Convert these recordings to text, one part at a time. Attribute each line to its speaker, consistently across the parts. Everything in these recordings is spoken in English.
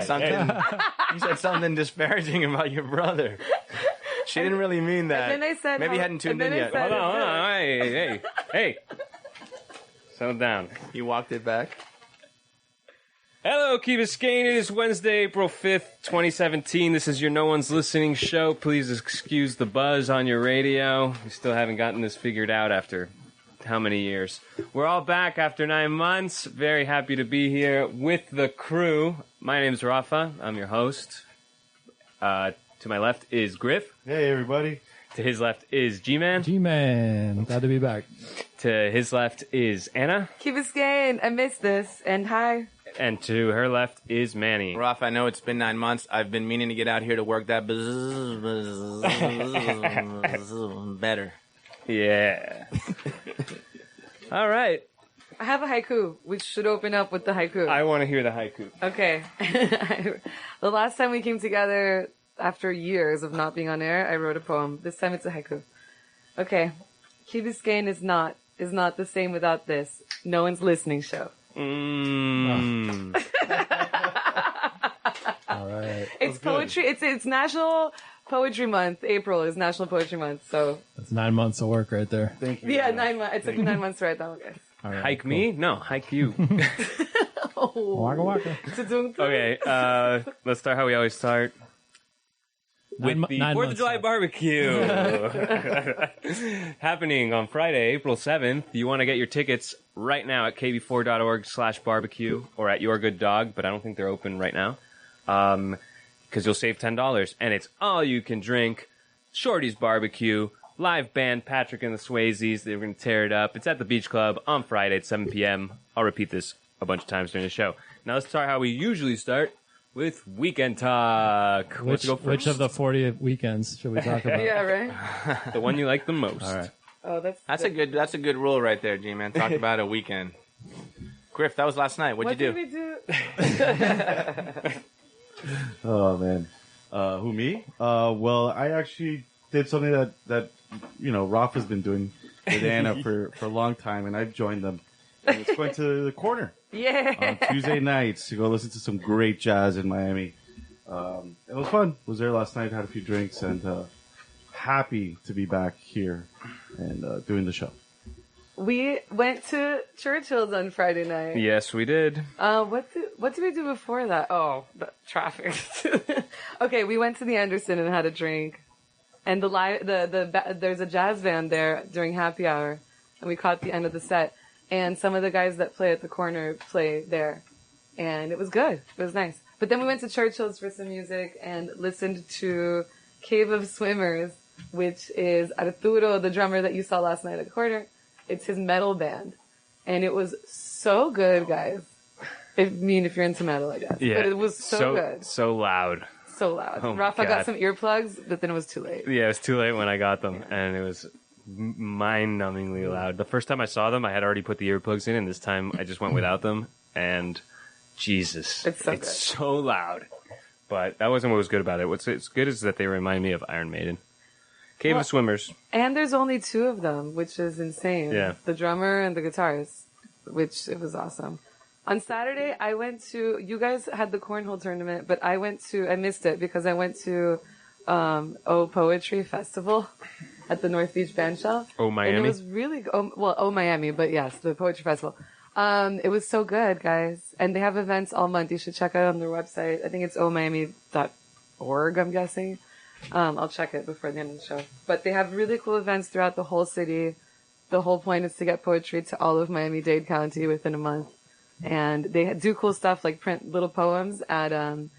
Speaker 1: something disparaging about your brother. She didn't really mean that.
Speaker 2: And then I said,
Speaker 1: maybe you hadn't tuned in yet.
Speaker 3: Hold on. Hey. Settle down.
Speaker 1: You walked it back.
Speaker 3: Hello, Key Biscayne. It is Wednesday, April 5th, 2017. This is your No One's Listening show. Please excuse the buzz on your radio. We still haven't gotten this figured out after how many years. We're all back after 9 months. Very happy to be here with the crew. My name's Rafa. I'm your host. To my left is Griff.
Speaker 4: Hey, everybody.
Speaker 3: To his left is Gman.
Speaker 5: Gman. Glad to be back.
Speaker 3: To his left is Anna.
Speaker 2: Key Biscayne, I missed this. And hi.
Speaker 3: And to her left is Manny.
Speaker 1: Rafa, I know it's been 9 months. I've been meaning to get out here to work that better.
Speaker 2: Yeah.
Speaker 3: All right.
Speaker 2: I have a haiku. We should open up with the haiku.
Speaker 3: I want to hear the haiku.
Speaker 2: Okay. The last time we came together, after years of not being on air, I wrote a poem. This time it's a haiku. Okay. Key Biscayne is not the same without this. No One's Listening show.
Speaker 5: All right.
Speaker 2: It's poetry. It's National Poetry Month. April is National Poetry Month. So
Speaker 5: that's 9 months of work right there.
Speaker 4: Thank you.
Speaker 2: Yeah, 9 months. It took me 9 months to write that one, guys.
Speaker 5: All right,
Speaker 3: hike
Speaker 5: cool.
Speaker 3: me? No, hike you.
Speaker 5: Waka waka.
Speaker 3: Okay, let's start how we always start. With the 4th of July barbecue happening on Friday, April 7th. You want to get your tickets right now at kb4.org/barbecue or at Your Good Dog, but I don't think they're open right now because you'll save $10. And it's all you can drink. Shorty's Barbecue, live band Patrick and the Swayzes. They're going to tear it up. It's at the Beach Club on Friday at 7 p.m. I'll repeat this a bunch of times during the show. Now let's start how we usually start. With Weekend Talk.
Speaker 5: Which of the 40 weekends should we talk about?
Speaker 2: Yeah, right?
Speaker 3: The one you like the most.
Speaker 5: All right.
Speaker 2: Oh,
Speaker 1: That's a good rule right there, G-Man. Talk about a weekend. Griff, that was last night. What'd you do?
Speaker 2: What did we do?
Speaker 4: Oh, man. Who, me? Well, I actually did something that Rafa's been doing with Anna for a long time, and I've joined them. And it's going to the corner.
Speaker 2: Yeah.
Speaker 4: On Tuesday nights to go listen to some great jazz in Miami. It was fun. Was there last night, had a few drinks, and happy to be back here and doing the show.
Speaker 2: We went to Churchill's on Friday night.
Speaker 3: Yes, we did.
Speaker 2: What did we do before that? Oh, the traffic. Okay, we went to the Anderson and had a drink. And there's a jazz band there during happy hour, and we caught the end of the set. And some of the guys that play at the corner play there. And it was good. It was nice. But then we went to Churchill's for some music and listened to Cave of Swimmers, which is Arturo, the drummer that you saw last night at the corner. It's his metal band. And it was so good, guys. If you're into metal, I guess.
Speaker 3: Yeah.
Speaker 2: But it was so good.
Speaker 3: So loud.
Speaker 2: So loud.
Speaker 3: Oh,
Speaker 2: Rafa
Speaker 3: God.
Speaker 2: got some earplugs, but then it was too late.
Speaker 3: Yeah, it was too late when I got them, and it was mind-numbingly loud. The first time I saw them, I had already put the earplugs in, and this time I just went without them, and Jesus.
Speaker 2: It's
Speaker 3: so loud. But that wasn't what was good about it. What's good is that they remind me of Iron Maiden. Cave of Swimmers.
Speaker 2: And there's only 2 of them, which is insane.
Speaker 3: Yeah.
Speaker 2: The drummer and the guitarist, which it was awesome. On Saturday, I went to, you guys had the Cornhole tournament, but I missed it because I went to Poetry Festival at the North Beach Band Shell.
Speaker 3: Oh, Miami?
Speaker 2: And it was really, Miami, but yes, the Poetry Festival. It was so good, guys. And they have events all month. You should check out on their website. I think it's omiami.org, I'm guessing. I'll check it before the end of the show. But they have really cool events throughout the whole city. The whole point is to get poetry to all of Miami-Dade County within a month. And they do cool stuff like print little poems on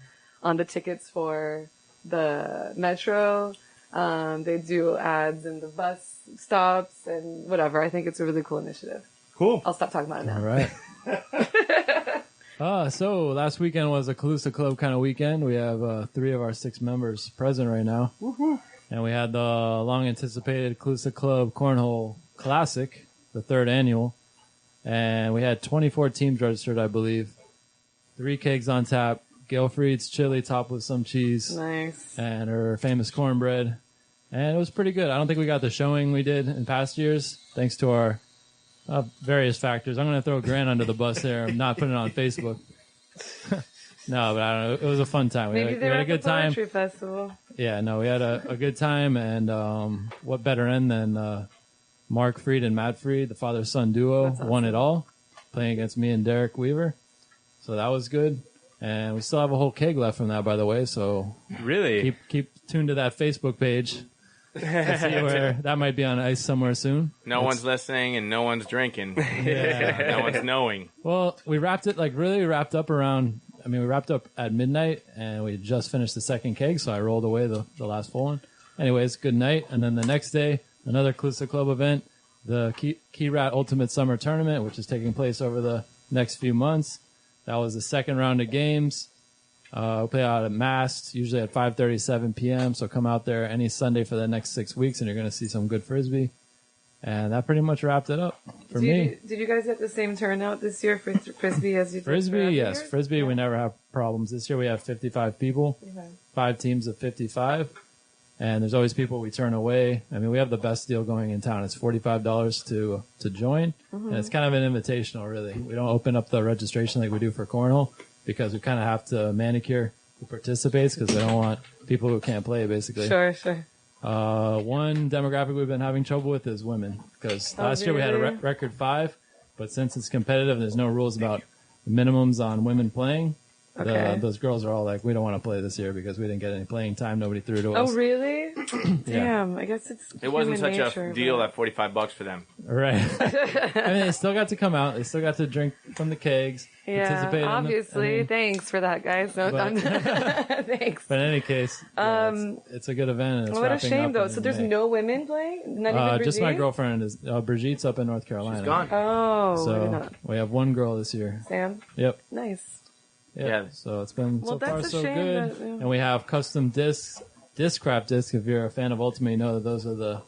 Speaker 2: the tickets for the metro. They do ads in the bus stops and whatever. I think it's a really cool initiative.
Speaker 4: Cool.
Speaker 2: I'll stop talking about it now.
Speaker 5: All right. So last weekend was a Calusa Club kind of weekend. We have 3 of our 6 members present right now.
Speaker 2: Woohoo.
Speaker 5: And we had the long-anticipated Calusa Club Cornhole Classic, the 3rd annual. And we had 24 teams registered, I believe. 3 kegs on tap. Gilfried's chili topped with some cheese.
Speaker 2: Nice.
Speaker 5: And her famous cornbread. And it was pretty good. I don't think we got the showing we did in past years, thanks to our various factors. I'm going to throw Grant under the bus there. I'm not putting it on Facebook. No, but I don't know. It was a fun time.
Speaker 2: Maybe
Speaker 5: we
Speaker 2: they were
Speaker 5: had a
Speaker 2: at the
Speaker 5: good time.
Speaker 2: poetry festival.
Speaker 5: Yeah, no, we had a good time, and what better end than Mark Freed and Matt Freed, the father-son duo,
Speaker 2: That's awesome.
Speaker 5: won it all, playing against me and Derek Weaver. So that was good. And we still have a whole keg left from that, by the way, so
Speaker 3: Really?
Speaker 5: keep tuned to that Facebook page to see where that might be on ice somewhere soon.
Speaker 1: No one's listening and no one's drinking.
Speaker 5: Yeah.
Speaker 1: No one's knowing.
Speaker 5: Well, we wrapped it, we wrapped up we wrapped up at midnight, and we just finished the second keg, so I rolled away the last full one. Anyways, good night. And then the next day, another Calusa Club event, the Key Rat Ultimate Summer Tournament, which is taking place over the next few months. That was the second round of games. We play out at Mast, usually at 5:37 p.m., so come out there any Sunday for the next 6 weeks, and you're going to see some good Frisbee. And that pretty much wrapped it up for me.
Speaker 2: Did you guys get the same turnout this year for Frisbee as you did for
Speaker 5: Frisbee,
Speaker 2: other
Speaker 5: yes.
Speaker 2: years?
Speaker 5: Frisbee,
Speaker 2: Yeah.
Speaker 5: we never have problems. This year we have 55 people,
Speaker 2: Okay.
Speaker 5: 5 teams of 55. And there's always people we turn away. I mean, we have the best deal going in town. It's $45 to join. And it's kind of an invitational, really. We don't open up the registration like we do for Cornhole because we kind of have to manicure who participates because we don't want people who can't play, basically.
Speaker 2: Sure.
Speaker 5: One demographic we've been having trouble with is women because last year we had a
Speaker 2: really?
Speaker 5: record 5, but since it's competitive and there's no rules about minimums on women playing,
Speaker 2: Okay.
Speaker 5: those girls are all like, we don't want to play this year because we didn't get any playing time. Nobody threw to us.
Speaker 2: Oh, really?
Speaker 5: Yeah.
Speaker 2: Damn. I guess it's
Speaker 1: It wasn't
Speaker 2: human
Speaker 1: such
Speaker 2: nature,
Speaker 1: a deal
Speaker 2: but-
Speaker 1: at $45 for them.
Speaker 5: Right. I mean, they still got to come out. They still got to drink from the kegs.
Speaker 2: Yeah,
Speaker 5: participate
Speaker 2: obviously. Thanks for that, guys. No,
Speaker 5: But-
Speaker 2: thanks.
Speaker 5: But in any case, yeah, it's a good event. And it's
Speaker 2: What a
Speaker 5: wrapping
Speaker 2: shame,
Speaker 5: up
Speaker 2: though.
Speaker 5: in
Speaker 2: So there's
Speaker 5: May.
Speaker 2: no women playing? Not even
Speaker 5: just my
Speaker 2: Brigitte?
Speaker 5: girlfriend is Brigitte's up in North Carolina.
Speaker 1: She's gone.
Speaker 2: Oh, look at
Speaker 5: So
Speaker 2: that.
Speaker 5: we have one girl this year.
Speaker 2: Sam?
Speaker 5: Yep.
Speaker 2: Nice.
Speaker 1: Yeah.
Speaker 5: So it's been
Speaker 2: Well,
Speaker 5: so far
Speaker 2: that's a
Speaker 5: so
Speaker 2: shame
Speaker 5: good.
Speaker 2: that, yeah.
Speaker 5: And we have custom discs, Discraft discs. If you're a fan of Ultimate, you know that those are the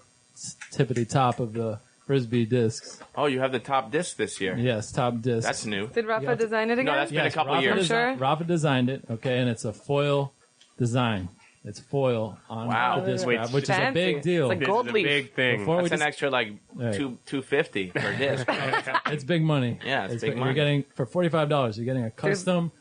Speaker 5: tippity top of the Frisbee discs.
Speaker 1: Oh, you have the top disc this year.
Speaker 5: Yes, top discs.
Speaker 1: That's new.
Speaker 2: Did Rafa
Speaker 5: have to-
Speaker 2: design it again?
Speaker 1: No, that's been a couple
Speaker 5: Rafa
Speaker 1: years.
Speaker 2: Sure.
Speaker 5: Rafa designed it, okay, and it's a foil design. It's foil on
Speaker 1: Wow.
Speaker 5: the disc
Speaker 3: Which-
Speaker 5: wrap, which is a
Speaker 2: Fancy.
Speaker 5: big deal.
Speaker 2: It's like
Speaker 3: This
Speaker 2: gold
Speaker 3: is a
Speaker 2: leaf.
Speaker 3: big thing.
Speaker 5: Before we
Speaker 1: That's an
Speaker 5: just-
Speaker 1: extra like
Speaker 5: Right.
Speaker 1: $250 per disc.
Speaker 5: It's big money.
Speaker 1: Yeah, it's big money.
Speaker 5: You're getting for $45. You're getting a custom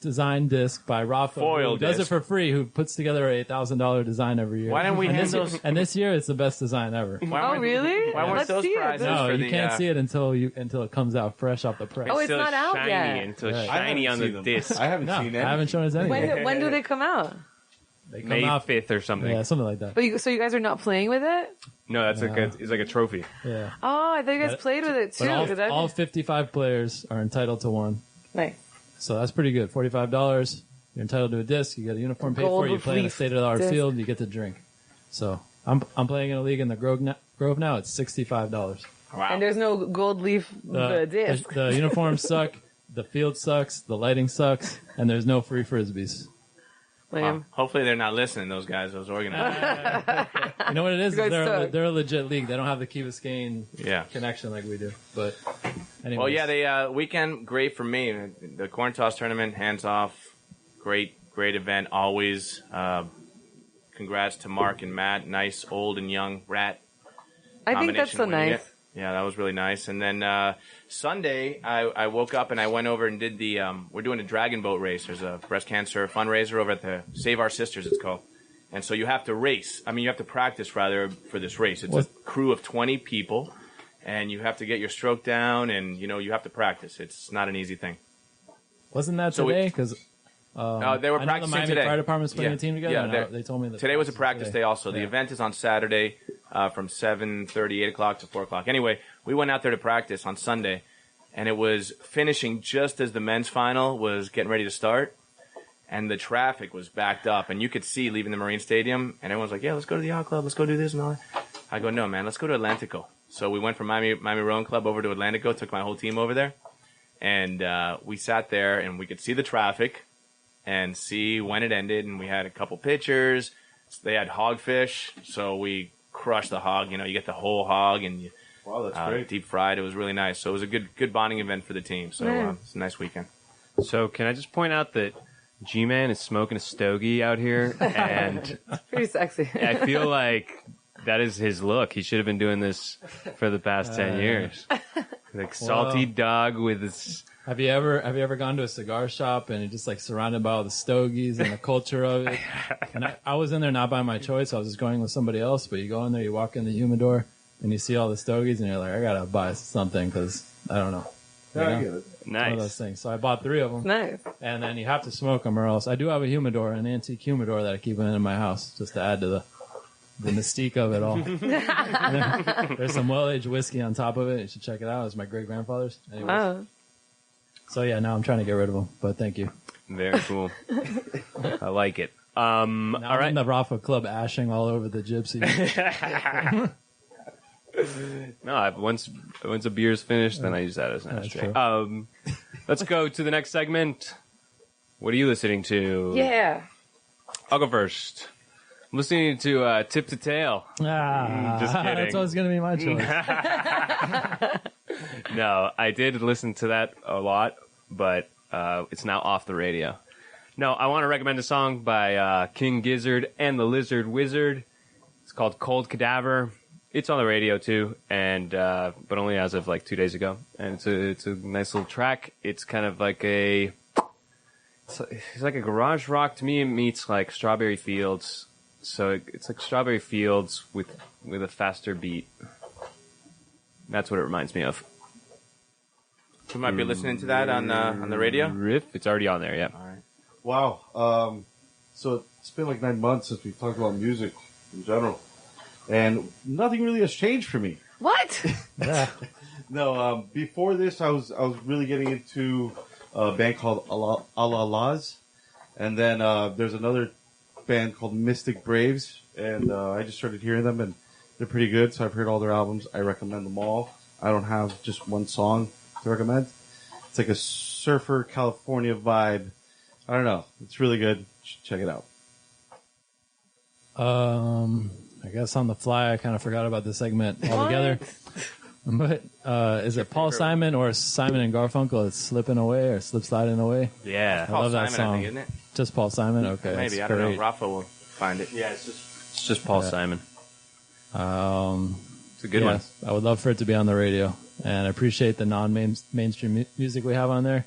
Speaker 5: design disc by Rafa,
Speaker 1: Foil
Speaker 5: who does it
Speaker 1: disc.
Speaker 5: for free. Who puts together a $1,000 design every year?
Speaker 1: Why didn't we
Speaker 5: and
Speaker 1: hand
Speaker 5: this,
Speaker 1: those?
Speaker 5: And this year, it's the best design ever.
Speaker 1: Why
Speaker 2: Oh,
Speaker 1: weren't-
Speaker 2: really?
Speaker 1: Why weren't
Speaker 2: Let's
Speaker 1: those
Speaker 2: see it.
Speaker 1: prizes
Speaker 5: No,
Speaker 1: for
Speaker 5: you
Speaker 1: the?
Speaker 5: can't see it until it comes out fresh off the press.
Speaker 2: Oh, it's
Speaker 3: Still
Speaker 2: not out
Speaker 3: shiny
Speaker 2: yet.
Speaker 3: Until
Speaker 5: Right.
Speaker 3: shiny on the disc.
Speaker 4: I haven't
Speaker 5: No,
Speaker 4: seen
Speaker 5: I
Speaker 4: it.
Speaker 5: haven't shown us anything.
Speaker 2: When do they come out?
Speaker 5: They come
Speaker 3: May
Speaker 5: out,
Speaker 3: 5th or something.
Speaker 5: yeah, something like that.
Speaker 2: But so you guys are not playing with it?
Speaker 3: No, that's it's like a trophy.
Speaker 5: Yeah.
Speaker 2: Oh, I thought you guys
Speaker 5: But-
Speaker 2: played with it too.
Speaker 5: But
Speaker 2: 'cause that'd
Speaker 5: all
Speaker 2: be-
Speaker 5: 55 players are entitled to one.
Speaker 2: nice.
Speaker 5: So that's pretty good. $45. You're entitled to a disc. You get a uniform paid
Speaker 2: Gold
Speaker 5: for. You
Speaker 2: with
Speaker 5: play in a
Speaker 2: leaf
Speaker 5: state-of-the-art
Speaker 2: disc.
Speaker 5: field. You get to drink. So I'm playing in a league in the Grove now. It's $65.
Speaker 1: Wow.
Speaker 2: And there's no gold leaf disc.
Speaker 5: The uniforms suck. The field sucks. The lighting sucks. And there's no free frisbees.
Speaker 1: Wow.
Speaker 2: Lame.
Speaker 1: Hopefully they're not listening. Those guys, those organizers.
Speaker 5: You know what it is?
Speaker 2: You guys suck.
Speaker 5: They're a legit league. They don't have the Key Biscayne
Speaker 1: Yeah.
Speaker 5: connection like we do. But anyways.
Speaker 1: Well, yeah, the weekend great for me. The corn toss tournament, hands off, great event always. Congrats to Mark and Matt, nice old and young rat.
Speaker 2: I think that's
Speaker 1: combination
Speaker 2: so
Speaker 1: winning
Speaker 2: nice.
Speaker 1: it. Yeah, that was really nice. And then Sunday, I woke up and I went over and did the. We're doing a Dragonboat Race. There's a breast cancer fundraiser over at the Save Our Sisters. It's called. And so you have to race. I mean, you have to practice rather for this race. It's a crew of 20 people, and you have to get your stroke down, and you have to practice. It's not an easy thing.
Speaker 5: Wasn't that
Speaker 1: So
Speaker 5: today? Because
Speaker 1: they were
Speaker 5: I know the
Speaker 1: practicing
Speaker 5: Miami
Speaker 1: today.
Speaker 5: Fire Department's putting
Speaker 1: Yeah.
Speaker 5: a team together.
Speaker 1: Yeah,
Speaker 5: and
Speaker 1: they're-
Speaker 5: they told me that
Speaker 1: Today was a practice
Speaker 5: today.
Speaker 1: day also. The
Speaker 5: Yeah.
Speaker 1: event is on Saturday from 7:30, 8 o'clock to 4 o'clock. Anyway, we went out there to practice on Sunday, and it was finishing just as the men's final was getting ready to start, and the traffic was backed up, and you could see leaving the Marine Stadium, and everyone's like, yeah, let's go to the yacht club, let's go do this and all that. I go, no, man, let's go to Atlantico. So we went from Miami Rowing Club over to Atlantico, took my whole team over there, and we sat there, and we could see the traffic and see when it ended, and we had a couple pictures. They had hogfish, so we crushed the hog. You get the whole hog and you
Speaker 4: Wow, that's great.
Speaker 1: deep fried. It was really nice. So it was a good bonding event for the team. So
Speaker 2: Yeah.
Speaker 1: it's a nice weekend.
Speaker 3: So can I just point out that Gman is smoking a stogie out here, and
Speaker 2: Pretty sexy.
Speaker 3: I feel like that is his look. He should have been doing this for the past 10 years. Like salty dog with his
Speaker 5: Have you ever gone to a cigar shop and you're just like surrounded by all the stogies and the culture of it? And I was in there not by my choice. I was just going with somebody else. But you go in there, you walk in the humidor, and you see all the stogies, and you're like, I gotta buy something because I don't know.
Speaker 4: Yeah, I get it.
Speaker 5: One of those
Speaker 3: Nice.
Speaker 5: things. So I bought 3 of them.
Speaker 2: Nice.
Speaker 5: And then you have to smoke them or else. I do have a humidor, an antique humidor that I keep in my house just to add to the mystique of it all. There's some well-aged whiskey on top of it. You should check it out. It's my great-grandfather's. Anyways.
Speaker 2: Wow.
Speaker 5: So yeah, now I'm trying to get rid of them, but thank you.
Speaker 3: Very cool. I like it.
Speaker 5: Now
Speaker 3: All
Speaker 5: I'm
Speaker 3: right.
Speaker 5: in the Rafa Club ashing all over the gypsy.
Speaker 3: No, once a beer's finished, then I use that as an
Speaker 5: That's
Speaker 3: ashtray.
Speaker 5: true.
Speaker 3: Let's go to the next segment. What are you listening to?
Speaker 2: Yeah.
Speaker 3: I'll go first. I'm listening to Tip to Tail.
Speaker 5: Just
Speaker 3: kidding.
Speaker 5: That's always going to be my choice.
Speaker 3: No, I did listen to that a lot, but it's now off the radio. No, I want to recommend a song by King Gizzard and the Lizard Wizard. It's called Cold Cadaver. It's on the radio too, and but only as of like 2 days ago. And it's a nice little track. It's kind of like it's like a garage rock. To me, it meets like Strawberry Fields. So it's like Strawberry Fields with a faster beat. That's what it reminds me of.
Speaker 1: We might be listening to that on the radio.
Speaker 3: Griff, it's already on there. Yeah.
Speaker 1: All right.
Speaker 4: Wow. So it's been like 9 months since we've talked about music in general, and nothing really has changed for me.
Speaker 2: What?
Speaker 4: No, before this, I was really getting into a band called Alalas, and then there's another band called Mystic Braves, and I just started hearing them, and they're pretty good. So I've heard all their albums. I recommend them all. I don't have just one song to recommend. It's like a surfer California vibe. I don't know. It's really good. You should check it out.
Speaker 5: I guess on the fly, I kind of forgot about this segment altogether. But is it Paul Simon or Simon and Garfunkel? It's Slipping Away or Sliding Away?
Speaker 3: Yeah.
Speaker 5: I
Speaker 1: Paul
Speaker 5: love that
Speaker 1: Simon, I
Speaker 5: song.
Speaker 1: think, isn't it?
Speaker 5: Just Paul Simon? Okay.
Speaker 1: Maybe.
Speaker 5: that's
Speaker 1: I don't know.
Speaker 5: great.
Speaker 1: Rafa will find it.
Speaker 3: Yeah, it's just Paul Simon. It's a good one.
Speaker 5: I would love for it to be on the radio. And I appreciate the non-mainstream music we have on there.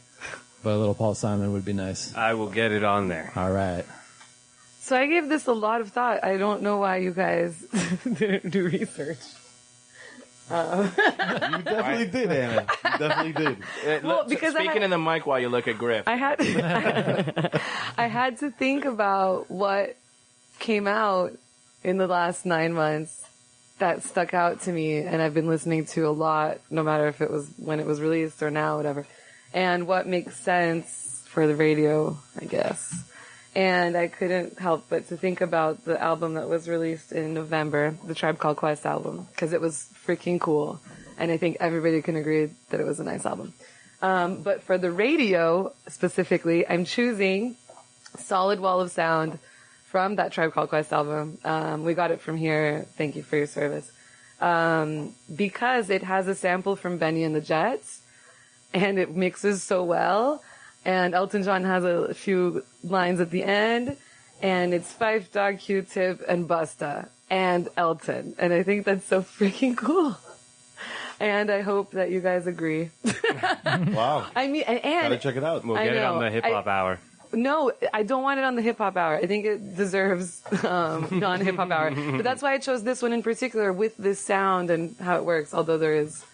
Speaker 5: But a little Paul Simon would be nice.
Speaker 3: I will get it on there.
Speaker 5: All right.
Speaker 2: So I gave this a lot of thought. I don't know why you guys didn't do research.
Speaker 4: You definitely did, Anna. You definitely did.
Speaker 2: Well, because
Speaker 1: Speaking in the mic while you look at Griff.
Speaker 2: I had I had to think about what came out in the last 9 months that stuck out to me, and I've been listening to a lot, no matter if it was when it was released or now, whatever, and what makes sense for the radio, I guess. And I couldn't help but to think about the album that was released in November, the Tribe Called Quest album, because it was freaking cool. And I think everybody can agree that it was a nice album. But for the radio specifically, I'm choosing Solid Wall of Sound from that Tribe Called Quest album. We got it from here. Thank you for your service. Because it has a sample from Benny and the Jets, and it mixes so well. And Elton John has a few lines at the end, and it's Fife Dog, Q-Tip, and Busta, and Elton. And I think that's so freaking cool. And I hope that you guys agree.
Speaker 4: Wow.
Speaker 2: I mean, and
Speaker 4: Gotta check it out.
Speaker 3: We'll
Speaker 2: I
Speaker 3: get it on
Speaker 2: know.
Speaker 3: the Hip Hop Hour.
Speaker 2: no, I don't want it on the Hip Hop Hour. I think it deserves non-Hip Hop Hour. But that's why I chose this one in particular with this sound and how it works, although there is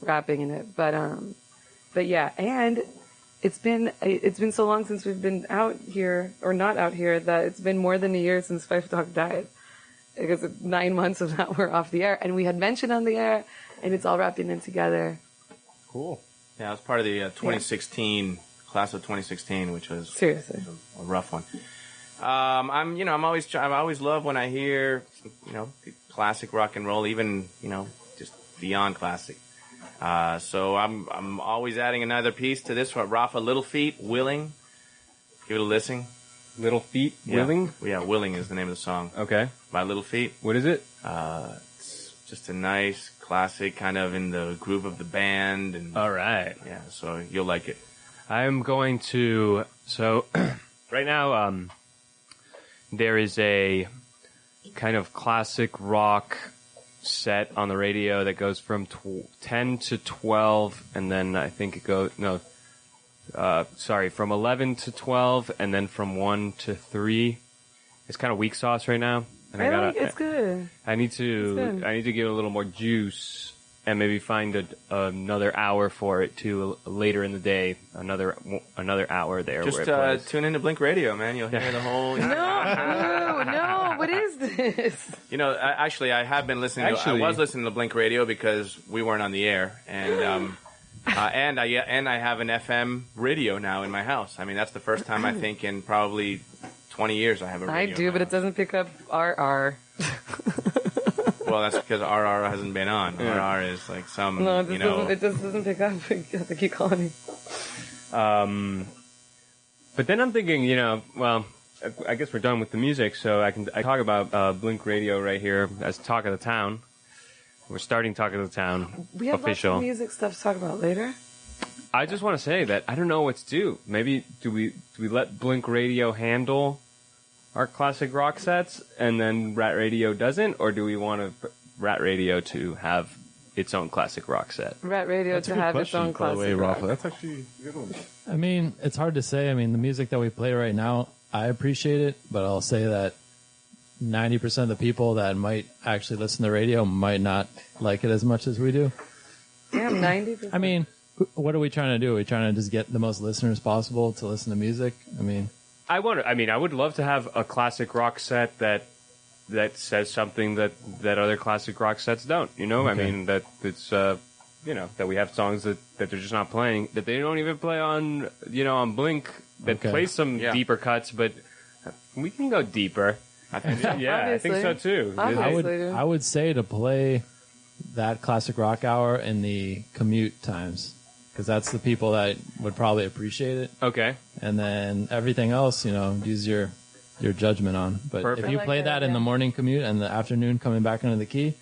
Speaker 2: rapping in it. But yeah, and it's been so long since we've been out here, or not out here, that it's been more than a year since Fife Dog died. Because 9 months of that were off the air, and we had mentioned on the air, and it's all wrapping in together.
Speaker 1: Cool. Yeah, I was part of the 2016 class of 2016, which was
Speaker 2: Seriously.
Speaker 1: a rough one. I'm always love when I hear, classic rock and roll, even, just beyond classic. So I'm always adding another piece to this one. Rafa, Little Feet, Willing. Give it a listen.
Speaker 3: Little Feet,
Speaker 1: Yeah.
Speaker 3: Willing?
Speaker 1: Yeah, Willing is the name of the song.
Speaker 3: Okay.
Speaker 1: By Little Feet.
Speaker 3: What is it?
Speaker 1: It's just a nice classic, kind of in the groove of the band, and
Speaker 3: All right.
Speaker 1: yeah, so you'll like it.
Speaker 3: I'm going to... So, right now, there is a kind of classic rock set on the radio that goes from 10 to 12, and then I think it goes... No, from 11 to 12, and then from 1 to 3. It's kind of weak sauce right now, and
Speaker 2: it's good.
Speaker 3: I need to give it a little more juice, and maybe find another hour for it too later in the day. Another hour there.
Speaker 1: Just
Speaker 3: where it
Speaker 1: tune into Blink Radio, man. You'll hear the whole.
Speaker 2: No, what is this?
Speaker 1: You know, actually, I have been listening. I was listening to Blink Radio because we weren't on the air, and and I have an FM radio now in my house. I mean, that's the first time I think in probably 20 years I have a radio.
Speaker 2: I do, but it doesn't pick up RR.
Speaker 1: Well, that's because RR hasn't been on. RR is like some,
Speaker 2: No, it just doesn't pick up. You have to keep calling me.
Speaker 3: But then I'm thinking, I guess we're done with the music, so I talk about Blink Radio right here as Talk of the Town. We're starting Talk of the Town
Speaker 2: We have
Speaker 3: official.
Speaker 2: lots of music stuff to talk about later.
Speaker 3: I just want to say that I don't know what to do. Maybe do we let Blink Radio handle our classic rock sets, and then Rat Radio doesn't, or do we want Rat Radio to have its own classic rock set?
Speaker 2: Rat Radio
Speaker 4: That's a
Speaker 2: to
Speaker 4: good
Speaker 2: have its
Speaker 4: question,
Speaker 2: own
Speaker 4: by the
Speaker 2: classic
Speaker 4: way,
Speaker 2: rock.
Speaker 4: Rafa. That's actually a good one.
Speaker 5: I mean, it's hard to say. I mean, the music that we play right now, I appreciate it, but I'll say that 90% of the people that might actually listen to the radio might not like it as much as we do.
Speaker 2: Damn, 90%.
Speaker 5: I mean, what are we trying to do? Are we trying to just get the most listeners possible to listen to music? I mean,
Speaker 3: I would love to have a classic rock set that says something that other classic rock sets don't. You know,
Speaker 5: Okay.
Speaker 3: I mean that it's that we have songs that they're just not playing, that they don't even play on on Blink, that
Speaker 5: Okay.
Speaker 3: play some deeper cuts, but we can go deeper.
Speaker 1: I think so.
Speaker 3: Yeah, I think so too.
Speaker 2: Obviously.
Speaker 5: I would say to play that classic rock hour in the commute times, because that's the people that would probably appreciate it.
Speaker 3: Okay.
Speaker 5: And then everything else, use your judgment on. But
Speaker 3: Perfect.
Speaker 5: if you
Speaker 2: I like
Speaker 5: play
Speaker 2: that,
Speaker 5: that in the
Speaker 2: yeah.
Speaker 5: morning commute and the afternoon coming back into the key,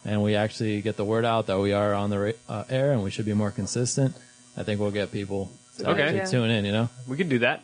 Speaker 5: and we actually get the word out that we are on the air and we should be more consistent, I think we'll get people to
Speaker 3: Okay.
Speaker 5: actually
Speaker 2: Yeah.
Speaker 5: tune in.
Speaker 3: We could do that.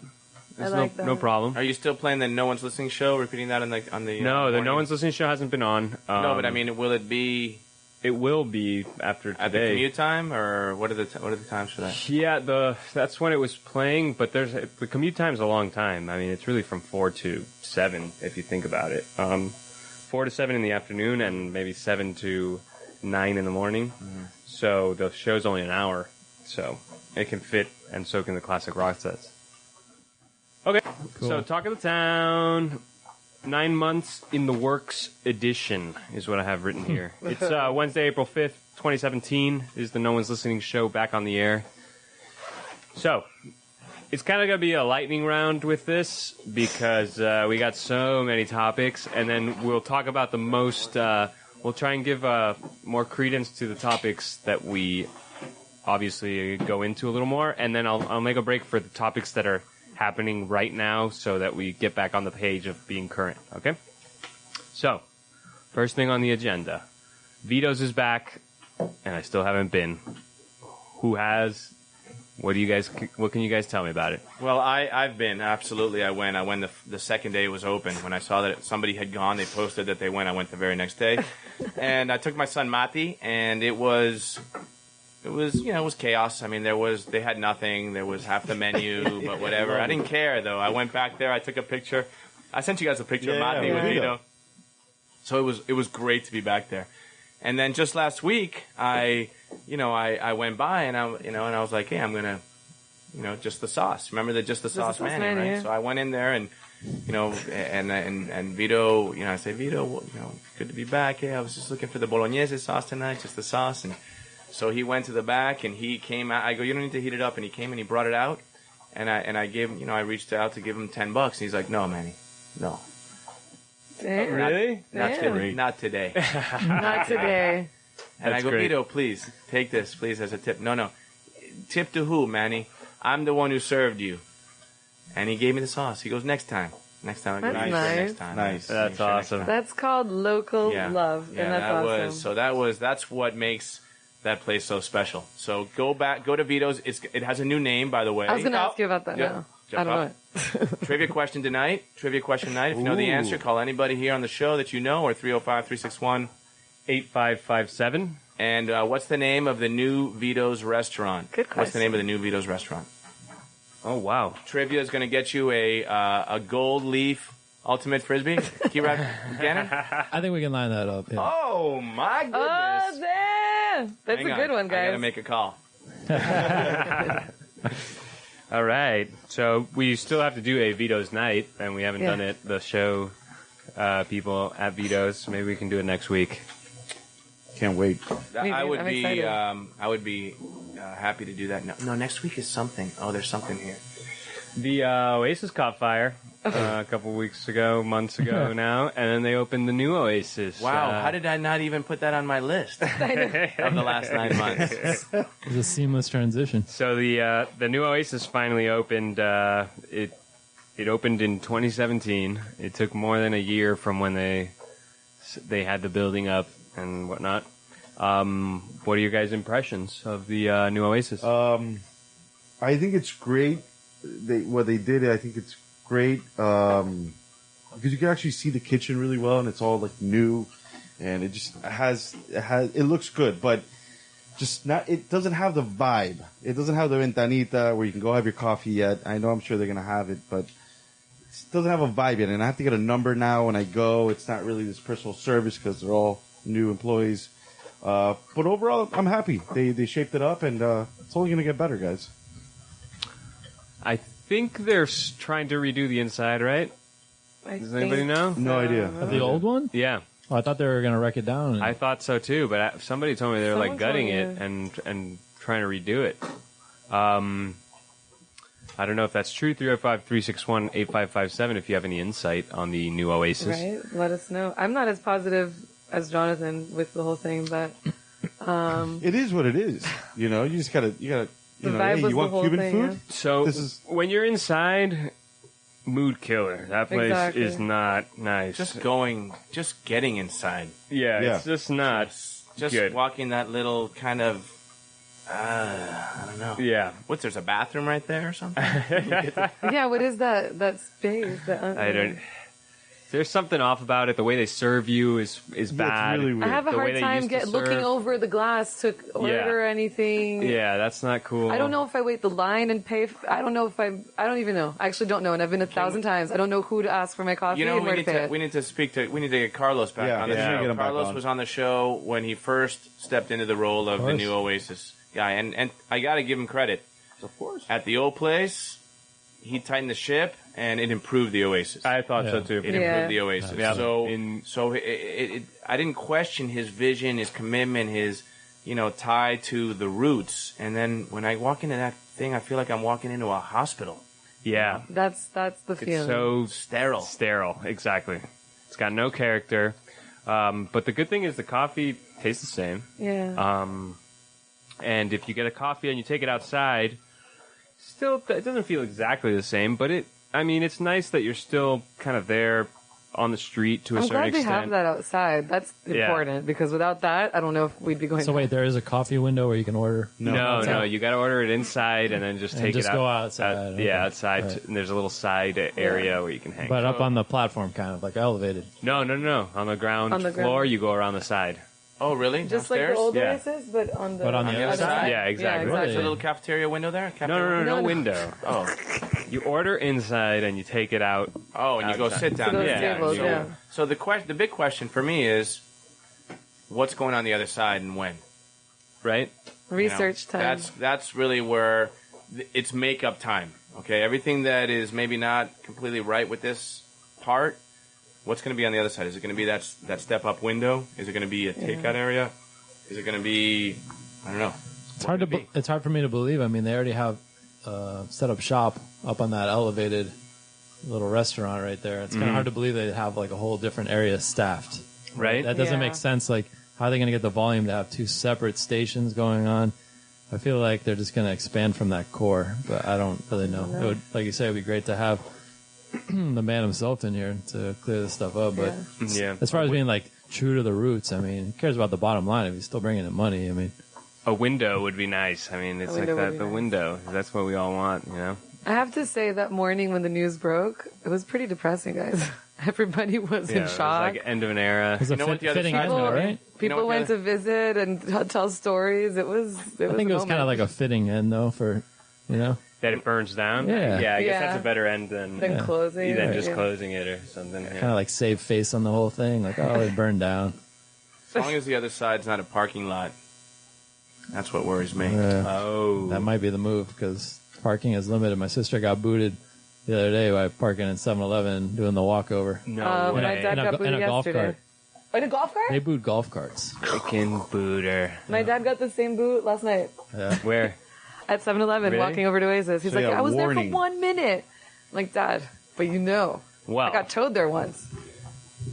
Speaker 3: There's
Speaker 2: like that.
Speaker 3: no problem.
Speaker 1: Are you still playing the No One's Listening show? Repeating that on the
Speaker 3: No, the
Speaker 1: morning?
Speaker 3: No One's Listening show hasn't been on.
Speaker 1: No, but I mean, will it be
Speaker 3: it will be after today.
Speaker 1: at the commute time, or what are the times for that?
Speaker 3: Yeah, that's when it was playing, but the commute time's a long time. I mean, it's really from 4 to 7 if you think about it. 4 to 7 in the afternoon, and maybe 7 to 9 in the morning.
Speaker 1: Mm-hmm.
Speaker 3: So the show's only an hour, so it can fit, and so can the classic rock sets. Okay, so Talk of the Town, 9 months in the works edition is what I have written here. It's Wednesday, April 5th, 2017 is the No One's Listening show back on the air. So, it's kind of going to be a lightning round with this because we got so many topics, and then we'll talk about the most, we'll try and give more credence to the topics that we obviously go into a little more, and then I'll make a break for the topics that are happening right now so that we get back on the page of being current, okay? So, first thing on the agenda. Vito's is back, and I still haven't been. Who has? What can you guys tell me about it?
Speaker 1: Well, I've been, absolutely. I went the second day it was open. When I saw that somebody had gone, they posted that they went. I went the very next day. And I took my son Mati, and it was chaos. I mean, they had nothing. There was half the menu, but whatever. I didn't care, though. I went back there. I took a picture. I sent you guys a picture of Mati with Vito. So it was great to be back there. And then just last week, I went by and I was like, hey, I'm gonna, just the sauce. Remember the just the sauce Manny, right?
Speaker 2: yeah.
Speaker 1: So I went in there and, and Vito, I said, Vito, good to be back. Hey, I was just looking for the bolognese sauce tonight, just the sauce. And so he went to the back and he came out. I go, you don't need to heat it up. And he came and he brought it out. And I gave him, I reached out to give him $10. And he's like, no, Manny, no.
Speaker 2: Damn.
Speaker 3: Really?
Speaker 1: Not
Speaker 2: Damn.
Speaker 1: today. Not today.
Speaker 2: Not today.
Speaker 1: And
Speaker 3: That's
Speaker 1: I go,
Speaker 3: great.
Speaker 1: Vito, please, take this, please, as a tip. No. Tip to who, Manny? I'm the one who served you. And he gave me the sauce. He goes, next time. Next time. I go,
Speaker 2: That's
Speaker 1: "Make sure
Speaker 2: nice.
Speaker 1: next time.
Speaker 4: Nice.
Speaker 1: Make
Speaker 3: That's
Speaker 1: sure next
Speaker 3: awesome.
Speaker 1: time."
Speaker 2: That's called local
Speaker 1: Yeah.
Speaker 2: love,
Speaker 1: Yeah,
Speaker 2: and that's
Speaker 1: that
Speaker 2: awesome.
Speaker 1: that's what makes that place so special. So go to Vito's. It has a new name, by the way.
Speaker 2: I was going to ask you about that now. I don't know it.
Speaker 1: Trivia question night. If you know the
Speaker 3: Ooh.
Speaker 1: answer, call anybody here on the show that you know, or 305-361.
Speaker 3: 8557.
Speaker 1: And what's the name of the new Vito's restaurant?
Speaker 2: Good
Speaker 1: What's the
Speaker 2: question.
Speaker 1: name of the new Vito's restaurant?
Speaker 3: Oh, wow.
Speaker 1: Trivia is going to get you a gold leaf ultimate frisbee. Key-Rod Gannon?
Speaker 5: I think we can line that up. Yeah.
Speaker 1: Oh, my goodness.
Speaker 2: Oh, damn! That's
Speaker 1: Hang
Speaker 2: a
Speaker 1: on.
Speaker 2: good one,
Speaker 1: I got to
Speaker 2: guys.
Speaker 1: make a call.
Speaker 3: All right. So we still have to do a Vito's night, and we haven't
Speaker 2: Yeah.
Speaker 3: done it. The show people at Vito's. Maybe we can do it next week.
Speaker 4: Can't wait.
Speaker 1: I would
Speaker 2: I'm
Speaker 1: be
Speaker 2: excited.
Speaker 1: I would be happy to do that. No, next week is something. Oh, there's something here.
Speaker 3: The Oasis caught fire a couple months ago now, and then they opened the new Oasis.
Speaker 1: Wow, how did I not even put that on my list of the last 9 months?
Speaker 5: It's a seamless transition.
Speaker 3: So the new Oasis finally opened. It opened in 2017. It took more than a year from when they had the building up and whatnot. What are your guys' impressions of the new Oasis?
Speaker 4: I think it's great. What they did, I think it's great because you can actually see the kitchen really well, and it's all like new, and it just it looks good, but just not. It doesn't have the vibe. It doesn't have the ventanita where you can go have your coffee yet. I know I'm sure they're gonna have it, but it doesn't have a vibe yet. And I have to get a number now when I go. It's not really this personal service because they're all new employees. But overall, I'm happy. They shaped it up, and it's only gonna get better, guys.
Speaker 3: I think they're trying to redo the inside, right? Does anybody know?
Speaker 4: No idea.
Speaker 5: Of the old one?
Speaker 3: Yeah,
Speaker 5: Oh, I thought they were going to wreck it down.
Speaker 3: I thought so too. But somebody told me they were
Speaker 2: Someone
Speaker 3: like gutting
Speaker 2: told
Speaker 3: it
Speaker 2: me.
Speaker 3: and trying to redo it. I don't know if that's true. 305-361-8557. If you have any insight on the new Oasis,
Speaker 2: Right? Let us know. I'm not as positive as Jonathan with the whole thing, but
Speaker 4: It is what it is. You know, you just gotta.
Speaker 2: the
Speaker 4: You know,
Speaker 2: vibe
Speaker 4: hey,
Speaker 2: was
Speaker 4: you
Speaker 2: the
Speaker 4: want
Speaker 2: whole
Speaker 4: Cuban
Speaker 2: thing.
Speaker 4: food?
Speaker 3: So
Speaker 4: This is-
Speaker 3: when you're inside, mood killer. That place
Speaker 2: Exactly.
Speaker 3: is not nice.
Speaker 1: Just getting inside.
Speaker 3: yeah,
Speaker 4: Yeah.
Speaker 3: it's just not
Speaker 1: Just
Speaker 3: good.
Speaker 1: walking that little kind of, I don't know.
Speaker 3: Yeah,
Speaker 1: There's a bathroom right there or something?
Speaker 2: Yeah, what is that space?
Speaker 3: I don't. There's something off about it. The way they serve you is bad.
Speaker 4: really weird.
Speaker 2: I have a
Speaker 3: The way
Speaker 2: hard
Speaker 3: they
Speaker 2: time
Speaker 3: used to
Speaker 2: looking
Speaker 3: serve.
Speaker 2: over the glass to order anything.
Speaker 3: Yeah, that's not cool.
Speaker 2: I don't know if I wait the line and pay. I don't know if I don't even know. I actually don't know, and I've been 1,000 times. I don't know who to ask for my coffee
Speaker 1: You know,
Speaker 2: and where to pay it.
Speaker 1: we need to get Carlos back
Speaker 4: Yeah,
Speaker 1: on the
Speaker 4: yeah,
Speaker 1: show.
Speaker 4: get him back
Speaker 1: Carlos
Speaker 4: on.
Speaker 1: was on the show when he first stepped into the role of the
Speaker 5: course.
Speaker 1: new Oasis guy, and I got to give him credit.
Speaker 4: Of course.
Speaker 1: At the old place, he tightened the ship, and it improved the Oasis.
Speaker 3: I thought so
Speaker 5: Yeah.
Speaker 3: too.
Speaker 1: It
Speaker 2: Yeah.
Speaker 1: improved the Oasis.
Speaker 3: Yeah.
Speaker 1: So,
Speaker 3: In-
Speaker 1: I didn't question his vision, his commitment, his tie to the roots. And then when I walk into that thing, I feel like I'm walking into a hospital.
Speaker 3: Yeah,
Speaker 2: That's the
Speaker 3: it's
Speaker 2: feeling.
Speaker 3: so
Speaker 1: Sterile.
Speaker 3: sterile. Exactly. It's got no character. But the good thing is the coffee tastes the same.
Speaker 2: yeah.
Speaker 3: And if you get a coffee and you take it outside, still it doesn't feel exactly the same. But it's nice that you're still kind of there on the street to a
Speaker 2: I'm
Speaker 3: certain
Speaker 2: glad they
Speaker 3: extent.
Speaker 2: have that outside. That's
Speaker 3: Yeah.
Speaker 2: important because without that, I don't know if we'd be going.
Speaker 5: So wait, there is a coffee window where you can order.
Speaker 3: No, you got to order it inside and then just
Speaker 5: And
Speaker 3: take
Speaker 5: just
Speaker 3: it out.
Speaker 5: go outside, okay.
Speaker 3: Yeah, outside.
Speaker 5: Right.
Speaker 3: And there's a little side area where you can hang.
Speaker 5: But up on the platform, kind of like elevated.
Speaker 3: No. On the ground
Speaker 2: On the
Speaker 3: floor,
Speaker 2: ground.
Speaker 3: you go around the side.
Speaker 1: Oh, really?
Speaker 2: just like
Speaker 1: Downstairs?
Speaker 2: the old
Speaker 3: Yeah.
Speaker 2: Oasis, but on the
Speaker 1: other side?
Speaker 3: Yeah, exactly.
Speaker 1: There's
Speaker 5: Really?
Speaker 1: a little cafeteria window there?
Speaker 3: No
Speaker 2: No.
Speaker 3: window.
Speaker 1: Oh,
Speaker 3: You order inside and you take it out.
Speaker 1: and you go
Speaker 3: Outside.
Speaker 1: sit down
Speaker 2: To those
Speaker 1: there.
Speaker 2: tables,
Speaker 1: so,
Speaker 2: yeah.
Speaker 1: so the big question for me is, what's going on the other side and when?
Speaker 3: Right?
Speaker 2: research time.
Speaker 1: That's really where it's makeup time. Okay, everything that is maybe not completely right with this part. What's going to be on the other side? Is it going to be that step up window? Is it going to be a takeout area? Is it going to be? I don't know.
Speaker 5: It's hard for me to believe. I mean, they already have set up shop up on that elevated little restaurant right there. It's kind of hard to believe they have like a whole different area staffed.
Speaker 3: Right?
Speaker 5: That doesn't
Speaker 2: Yeah.
Speaker 5: make sense. Like, how are they going to get the volume to have two separate stations going on? I feel like they're just going to expand from that core, but I don't really know. It would, like you say, it would be great to have the man himself in here to clear this stuff up. But
Speaker 3: Yeah.
Speaker 5: as far as being like true to the roots, I mean, who cares about the bottom line if he's still bringing in money? I mean,
Speaker 3: A window would be nice. I mean, it's like
Speaker 2: window would
Speaker 3: that.
Speaker 2: be
Speaker 3: The
Speaker 2: nice.
Speaker 3: window. That's what we all want, you know?
Speaker 2: I have to say that morning when the news broke, it was pretty depressing, guys. Everybody was
Speaker 3: Yeah,
Speaker 2: in
Speaker 3: it was
Speaker 2: shock.
Speaker 3: like end of an era.
Speaker 5: it's a
Speaker 1: know what the other
Speaker 5: fitting
Speaker 1: side
Speaker 5: end,
Speaker 1: is
Speaker 5: though,
Speaker 1: gonna be?
Speaker 5: right?
Speaker 2: People
Speaker 1: what the
Speaker 2: went
Speaker 1: other-
Speaker 2: to visit and tell stories. It was.
Speaker 5: I think it was kind of like a fitting end, though, for You know?
Speaker 3: That it burns down?
Speaker 5: Yeah.
Speaker 3: Yeah, I guess
Speaker 2: Yeah.
Speaker 3: that's a better end than
Speaker 2: closing.
Speaker 3: just
Speaker 2: Yeah.
Speaker 3: closing it or something.
Speaker 5: Kind of like save face on the whole thing. Like, oh, it burned down.
Speaker 1: As long as the other side's not a parking lot, that's what worries me.
Speaker 3: Oh.
Speaker 5: That might be the move because parking is limited. My sister got booted the other day by parking in 7-Eleven doing the walkover.
Speaker 3: No
Speaker 2: My
Speaker 3: way.
Speaker 2: dad got booted
Speaker 5: in a golf
Speaker 2: yesterday.
Speaker 5: cart.
Speaker 2: Oh, in a golf cart?
Speaker 5: They boot golf carts.
Speaker 3: Freaking booter.
Speaker 2: My dad got the same boot last night
Speaker 5: Yeah.
Speaker 3: Where?
Speaker 2: at 7-Eleven,
Speaker 3: Really?
Speaker 2: walking over to Oasis. He's
Speaker 4: So
Speaker 2: like,
Speaker 4: yeah,
Speaker 2: I was
Speaker 4: warning.
Speaker 2: there for 1 minute. I'm like, Dad, but you know,
Speaker 3: Well,
Speaker 2: I got towed there once.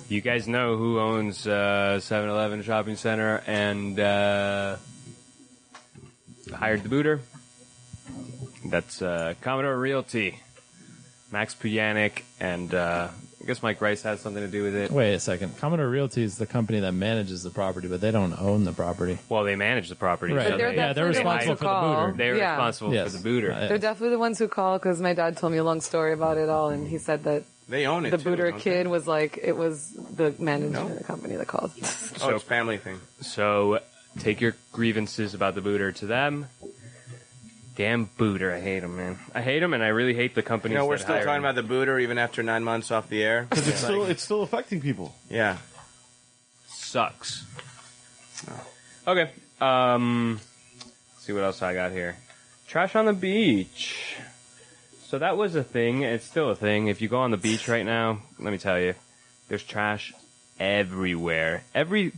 Speaker 3: you guys know who owns 7-Eleven Shopping Center and hired the booter? That's Commodore Realty. Max Puyanik and I guess Mike Rice has something to do with it.
Speaker 5: Wait a second. Commodore Realty is the company that manages the property, but they don't own the property.
Speaker 3: Well, they manage the property.
Speaker 5: Right.
Speaker 3: So
Speaker 2: But they're
Speaker 3: they,
Speaker 5: Yeah, they're
Speaker 2: definitely the ones
Speaker 5: responsible
Speaker 2: who
Speaker 5: for the
Speaker 2: call.
Speaker 5: booter.
Speaker 3: they're
Speaker 2: Yeah.
Speaker 3: responsible
Speaker 5: Yes.
Speaker 3: for the booter.
Speaker 5: Yeah.
Speaker 2: They're definitely the ones who call because my dad told me a long story about it all, and he said that
Speaker 1: They own it.
Speaker 2: the
Speaker 1: too,
Speaker 2: booter
Speaker 1: don't
Speaker 2: kid was like, it was the management
Speaker 1: No.
Speaker 2: of the company that called.
Speaker 1: they? Oh, it's a family thing.
Speaker 3: So take your grievances about the booter to them. Damn booter. I hate him, man. I hate him, and I really hate the companies
Speaker 1: You know, we're
Speaker 3: that
Speaker 1: still
Speaker 3: hire
Speaker 1: talking
Speaker 3: him.
Speaker 1: about the booter even after 9 months off the air.
Speaker 4: Because it's still affecting people.
Speaker 1: Yeah.
Speaker 3: Sucks. Okay. Let's see what else I got here. Trash on the beach. So that was a thing. It's still a thing. If you go on the beach right now, let me tell you, there's trash everywhere. Every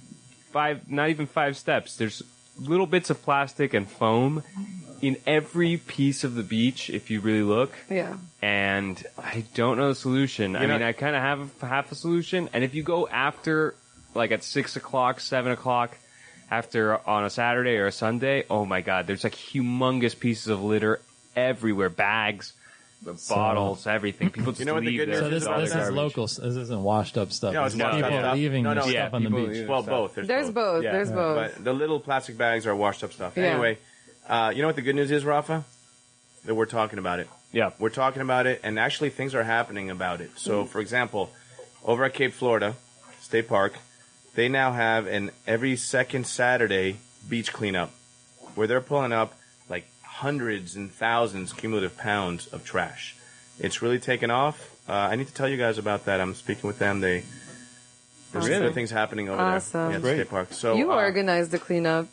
Speaker 3: not even 5 steps, there's little bits of plastic and foam in every piece of the beach if you really look.
Speaker 2: Yeah.
Speaker 3: And I don't know the solution. I
Speaker 1: know-
Speaker 3: mean, I kind of have half a solution. And if you go after, like at 6 o'clock, 7 o'clock, after on a Saturday or a Sunday, oh my God, there's like humongous pieces of litter everywhere, bags, bottles, everything. People just
Speaker 1: know what the
Speaker 3: leave
Speaker 1: good
Speaker 3: their
Speaker 1: news
Speaker 5: So
Speaker 1: is
Speaker 5: this,
Speaker 1: about
Speaker 3: all
Speaker 5: this
Speaker 3: their
Speaker 5: is
Speaker 3: garbage.
Speaker 5: local. This isn't washed up stuff.
Speaker 1: No,
Speaker 5: This
Speaker 1: it's
Speaker 5: is
Speaker 1: washed
Speaker 5: people
Speaker 1: up stuff.
Speaker 5: leaving
Speaker 1: No, no,
Speaker 5: stuff
Speaker 3: yeah,
Speaker 5: on the
Speaker 3: people
Speaker 5: beach.
Speaker 3: leave-
Speaker 1: Well,
Speaker 3: stuff.
Speaker 1: both.
Speaker 2: There's both.
Speaker 3: Yeah.
Speaker 2: There's both.
Speaker 1: But the little plastic bags are washed up stuff.
Speaker 2: Yeah.
Speaker 1: Anyway, you know what the good news is, Rafa? That we're talking about it.
Speaker 3: Yeah.
Speaker 1: We're talking about it, and actually things are happening about it. So, for example, over at Cape Florida State Park, they now have an every second Saturday beach cleanup where they're pulling up like hundreds and thousands cumulative pounds of trash. It's really taken off. I need to tell you guys about that. I'm speaking with them. There's
Speaker 3: Really?
Speaker 1: other things happening over
Speaker 2: Awesome.
Speaker 1: there at
Speaker 4: Great.
Speaker 1: State Park. So
Speaker 2: You organized the cleanup.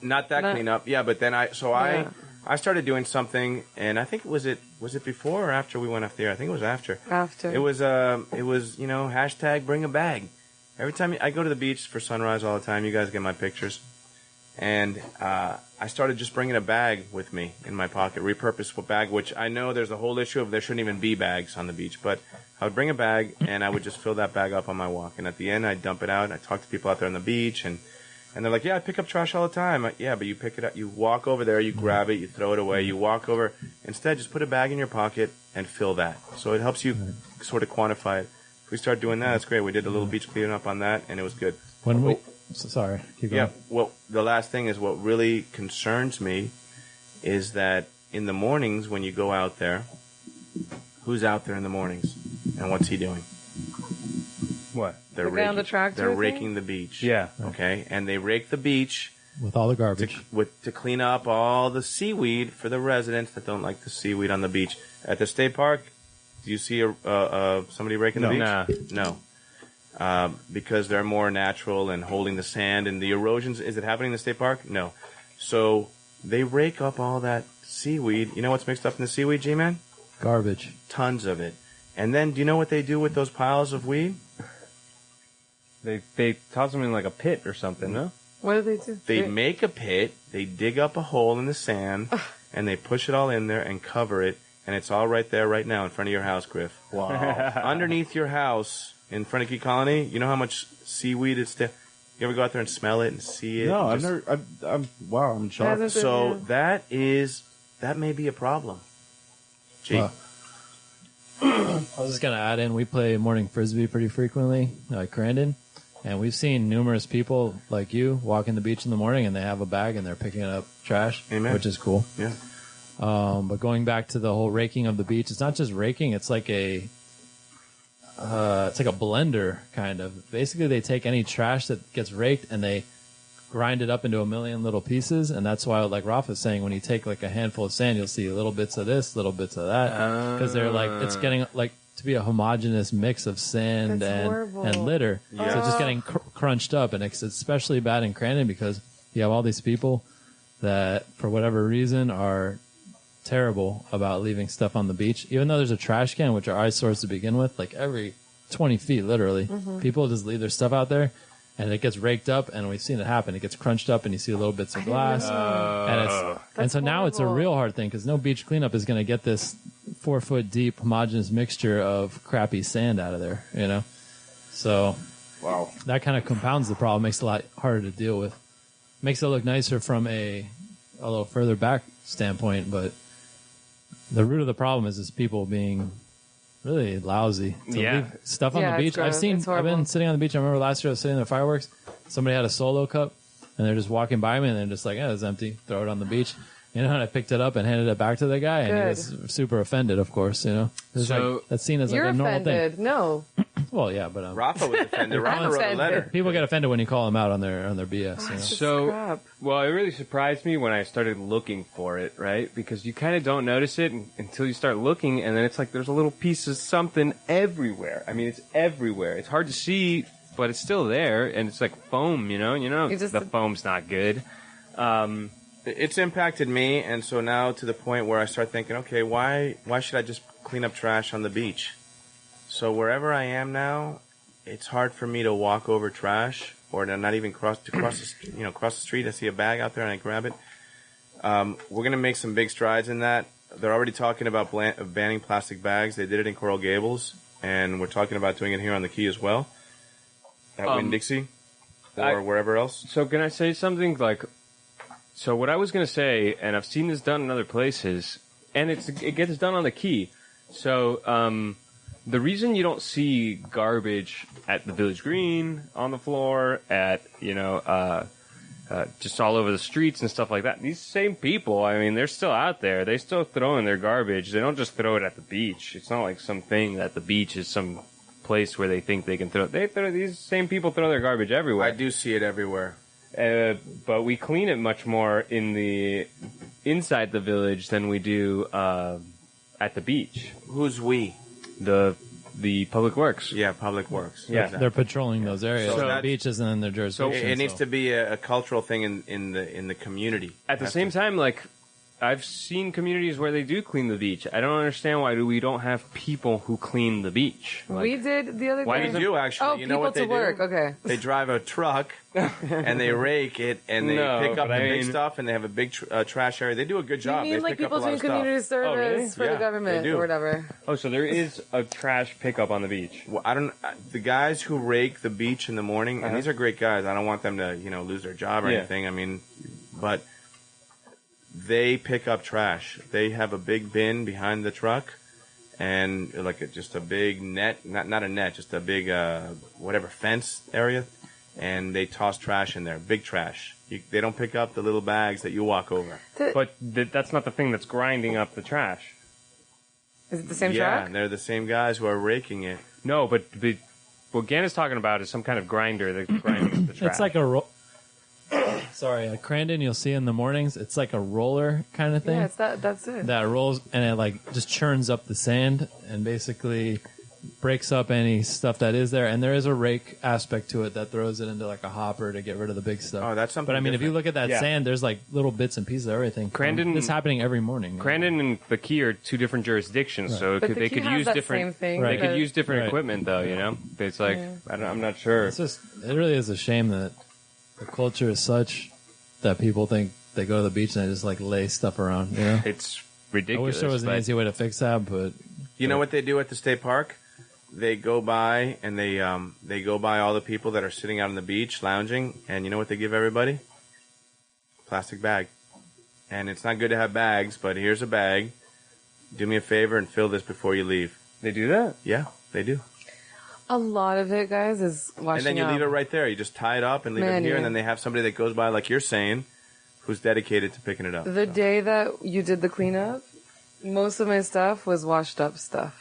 Speaker 1: not that
Speaker 2: Not-
Speaker 1: cleanup, yeah. But then
Speaker 2: Yeah.
Speaker 1: I started doing something, and I think was it before or after we went off the air? I think it was after.
Speaker 2: After.
Speaker 1: It was hashtag bring a bag. Every time I go to the beach for sunrise all the time, you guys get my pictures, and I started just bringing a bag with me in my pocket, repurposed bag. Which I know there's a whole issue of there shouldn't even be bags on the beach, but I would bring a bag and I would just fill that bag up on my walk, and at the end I'd dump it out. And I talk to people out there on the beach, and they're like, yeah, I pick up trash all the time. Yeah, but you pick it up, you walk over there, you grab it, you throw it away, you walk over. Instead, just put a bag in your pocket and fill that. So it helps you sort of quantify it. If we start doing that, that's great. We did a little beach cleanup on that, and it was good.
Speaker 5: When we, sorry, keep going.
Speaker 1: Yeah, well, the last thing is what really concerns me is that in the mornings when you go out there, who's out there in the mornings, and what's he doing?
Speaker 3: What?
Speaker 1: They're
Speaker 2: The guy on the tractor
Speaker 1: They're
Speaker 2: thing?
Speaker 1: raking the beach.
Speaker 3: Yeah.
Speaker 1: Okay, and they rake the beach
Speaker 5: With all the garbage.
Speaker 1: to clean up all the seaweed for the residents that don't like the seaweed on the beach. At the state park, do you see somebody raking the beach?
Speaker 3: Nah.
Speaker 1: No. Because they're more natural and holding the sand and the erosions. Is it happening in the state park? No. So they rake up all that seaweed. You know what's mixed up in the seaweed, G-Man?
Speaker 5: Garbage.
Speaker 1: Tons of it. And then do you know what they do with those piles of weed?
Speaker 3: They toss them in like a pit or something, no?
Speaker 2: What do they do?
Speaker 1: They make a pit, they dig up a hole in the sand, and they push it all in there and cover it, and it's all right there right now in front of your house, Griff.
Speaker 4: Wow.
Speaker 1: Underneath your house in front of Key Colony, you know how much seaweed is there? You ever go out there and smell it and see it?
Speaker 4: No, I've
Speaker 1: Just-
Speaker 4: never. I'm wow. I'm shocked.
Speaker 2: Hasn't-
Speaker 1: So that may be a problem. Gee.
Speaker 5: Wow. I was just gonna add in. We play morning frisbee pretty frequently, like Crandon, and we've seen numerous people like you walking the beach in the morning, and they have a bag and they're picking up trash,
Speaker 1: Amen.
Speaker 5: which is cool.
Speaker 1: Yeah.
Speaker 5: But going back to the whole raking of the beach, it's not just raking; it's like a blender kind of. Basically, they take any trash that gets raked and they grind it up into a million little pieces, and that's why, like Rafa's saying, when you take like a handful of sand, you'll see little bits of this, little bits of that, because they're like, it's getting like to be a homogeneous mix of sand and litter. So it's just getting crunched up, and it's especially bad in Crandon because you have all these people that, for whatever reason, are terrible about leaving stuff on the beach. Even though there's a trash can, which are eyesores to begin with, like every 20 feet, literally, people just leave their stuff out there. And it gets raked up, and we've seen it happen. It gets crunched up, and you see little bits of glass. And so now it's a real hard thing because no beach cleanup is going to get this 4 foot deep homogeneous mixture of crappy sand out of there, you know? So that kind of compounds the problem, makes it a lot harder to deal with. Makes it look nicer from a little further back standpoint, but the root of the problem is people being really lousy to leave stuff on the beach. I've been sitting on the beach. I remember last year I was sitting there at fireworks. Somebody had a Solo cup, and they're just walking by me, and they're just like, "Yeah, it's empty. Throw it on the beach." You know, and I picked it up and handed it back to the guy, and he was super offended. Of course, you know, so that's seen as like a normal thing.
Speaker 2: No.
Speaker 5: Well, yeah, but
Speaker 1: Rafa was offended. Rafa wrote a letter.
Speaker 5: People get offended when you call them out on their BS. You know?
Speaker 3: So, well, it really surprised me when I started looking for it, right? Because you kind of don't notice it until you start looking, and then it's like there's a little piece of something everywhere. I mean, it's everywhere. It's hard to see, but it's still there, and it's like foam, you know? The foam's not good.
Speaker 1: It's impacted me, and so now to the point where I start thinking, okay, why should I just clean up trash on the beach? So wherever I am now, it's hard for me to walk over trash or to not even cross the street. I see a bag out there and I grab it. We're gonna make some big strides in that. They're already talking about banning plastic bags. They did it in Coral Gables, and we're talking about doing it here on the Key as well, at Winn-Dixie or wherever else.
Speaker 3: So can I say something So what I was gonna say, and I've seen this done in other places, and it gets done on the Key. So the reason you don't see garbage at the Village Green, on the floor, at, just all over the streets and stuff like that, these same people, I mean, they're still out there. They still throw in their garbage. They don't just throw it at the beach. It's not like something that the beach is some place where they think they can throw it. These same people throw their garbage everywhere.
Speaker 1: I do see it everywhere.
Speaker 3: But we clean it much more inside the village than we do at the beach.
Speaker 1: Who's we?
Speaker 3: The Public Works.
Speaker 1: Yeah, Public Works.
Speaker 5: Yeah, exactly. They're patrolling those areas. So the beaches and in their jurisdiction.
Speaker 1: So it needs to be a cultural thing in the community.
Speaker 3: At the same time, I've seen communities where they do clean the beach. I don't understand why we don't have people who clean the beach.
Speaker 2: We did the other day.
Speaker 1: Why do you actually?
Speaker 2: Oh,
Speaker 1: you know what they
Speaker 2: people to work.
Speaker 1: do?
Speaker 2: Okay.
Speaker 1: They drive a truck and they rake it and they pick up the big stuff and they have a big trash area. They do a good job.
Speaker 2: You mean
Speaker 1: they
Speaker 2: like
Speaker 1: pick
Speaker 2: people
Speaker 1: up a lot
Speaker 2: doing
Speaker 1: of stuff.
Speaker 2: community service for the government or whatever?
Speaker 3: Oh, so there is a trash pickup on the beach.
Speaker 1: Well, the guys who rake the beach in the morning, and these are great guys. I don't want them to lose their job or anything. I mean, but they pick up trash. They have a big bin behind the truck, and just a big net, not a net, just a big fence area, and they toss trash in there, big trash. They don't pick up the little bags that you walk over.
Speaker 3: But that's not the thing that's grinding up the trash.
Speaker 2: Is it the same truck?
Speaker 1: Yeah, they're the same guys who are raking it.
Speaker 3: No, but what Gan is talking about is some kind of grinder that grinds up the trash.
Speaker 5: It's like a Sorry, at Crandon, you'll see in the mornings, it's like a roller kind of thing.
Speaker 2: Yeah, that's it.
Speaker 5: That rolls, and it just churns up the sand and basically breaks up any stuff that is there. And there is a rake aspect to it that throws it into a hopper to get rid of the big stuff.
Speaker 1: Oh, that's something
Speaker 5: But I mean,
Speaker 1: different.
Speaker 5: if you look at that sand, there's little bits and pieces of everything.
Speaker 3: Crandon,
Speaker 5: this is happening every morning.
Speaker 3: Crandon and the Key are two different jurisdictions,
Speaker 5: Right.
Speaker 3: so
Speaker 2: But
Speaker 3: they could use different. They could use different equipment, though. It's I'm not sure.
Speaker 5: It really is a shame that the culture is such that people think they go to the beach and they just lay stuff around.
Speaker 3: It's ridiculous.
Speaker 5: I wish there was an easy way to fix that, but
Speaker 1: you know what they do at the state park? They go by and they go by all the people that are sitting out on the beach lounging, and you know what they give everybody? Plastic bag. And it's not good to have bags, but here's a bag. Do me a favor and fill this before you leave.
Speaker 3: They do that?
Speaker 1: Yeah, they do.
Speaker 2: A lot of it, guys, is washing
Speaker 1: And then you leave it right there. You just tie it up and leave it here, and then they have somebody that goes by, like you're saying, who's dedicated to picking it up.
Speaker 2: The day that you did the cleanup, most of my stuff was washed up stuff.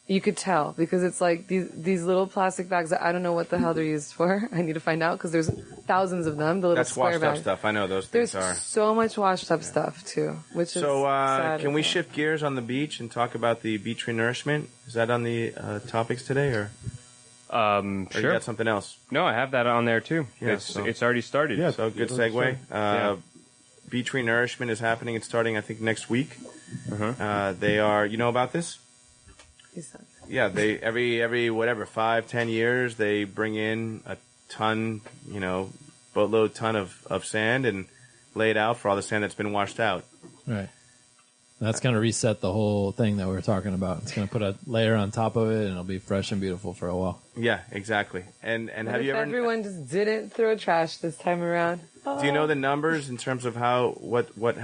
Speaker 2: You could tell because it's like these little plastic bags that I don't know what the hell they're used for. I need to find out because there's thousands of them. The little
Speaker 1: That's
Speaker 2: square
Speaker 1: washed
Speaker 2: bags.
Speaker 1: up stuff. I know those
Speaker 2: There's
Speaker 1: things are.
Speaker 2: so much washed up stuff too, which is
Speaker 1: So
Speaker 2: sad
Speaker 1: can
Speaker 2: as
Speaker 1: we
Speaker 2: well.
Speaker 1: shift gears on the beach and talk about the beach renourishment? Is that on the topics today, or you
Speaker 3: Sure.
Speaker 1: got something else?
Speaker 3: No, I have that on there too.
Speaker 1: Yeah,
Speaker 3: It's already started.
Speaker 4: Yeah.
Speaker 1: So good
Speaker 4: Yeah,
Speaker 1: segue.
Speaker 3: Yeah.
Speaker 1: Beach renourishment is happening. It's starting, I think, next week.
Speaker 3: Uh-huh.
Speaker 1: They are. You know about this?
Speaker 2: You said.
Speaker 1: Yeah. They every whatever 5-10 years they bring in a ton, boatload ton of sand and lay it out for all the sand that's been washed out.
Speaker 5: Right. That's going to reset the whole thing that we were talking about. It's going to put a layer on top of it, and it'll be fresh and beautiful for a while.
Speaker 1: Yeah, exactly. And
Speaker 2: What
Speaker 1: have
Speaker 2: if
Speaker 1: you ever?
Speaker 2: everyone just didn't throw trash this time around?
Speaker 1: Do you know the numbers in terms of how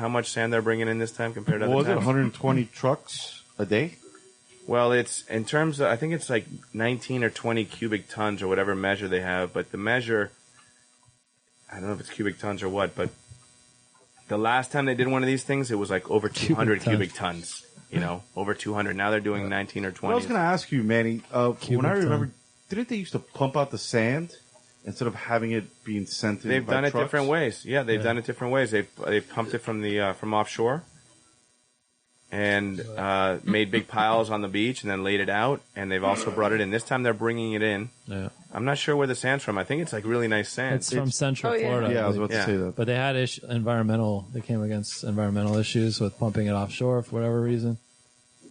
Speaker 1: much sand they're bringing in this time compared to
Speaker 4: What was
Speaker 1: other
Speaker 4: it?
Speaker 1: times?
Speaker 4: 120 trucks a day?
Speaker 1: Well, it's in terms of, I think it's like 19 or 20 cubic tons or whatever measure they have, but the measure, I don't know if it's cubic tons or what, but the last time they did one of these things, it was like over 200 cubic tons, over 200. Now they're doing 19 or 20.
Speaker 4: Well, I was going to ask you, Manny, when
Speaker 5: Cubic
Speaker 4: I
Speaker 5: ton.
Speaker 4: remember, didn't they used to pump out the sand instead of having it being sent in
Speaker 1: They've
Speaker 4: by
Speaker 1: done it
Speaker 4: trucks?
Speaker 1: different ways. Yeah, they've done it different ways. They've pumped it from offshore and made big piles on the beach and then laid it out. And they've also brought it in. This time they're bringing it in.
Speaker 5: Yeah.
Speaker 1: I'm not sure where the sand's from. I think it's like really nice sand.
Speaker 5: It's from Central
Speaker 2: Oh, yeah.
Speaker 5: Florida.
Speaker 4: Yeah, I was
Speaker 5: believe.
Speaker 4: about to say that.
Speaker 5: But they had they came against environmental issues with pumping it offshore for whatever reason.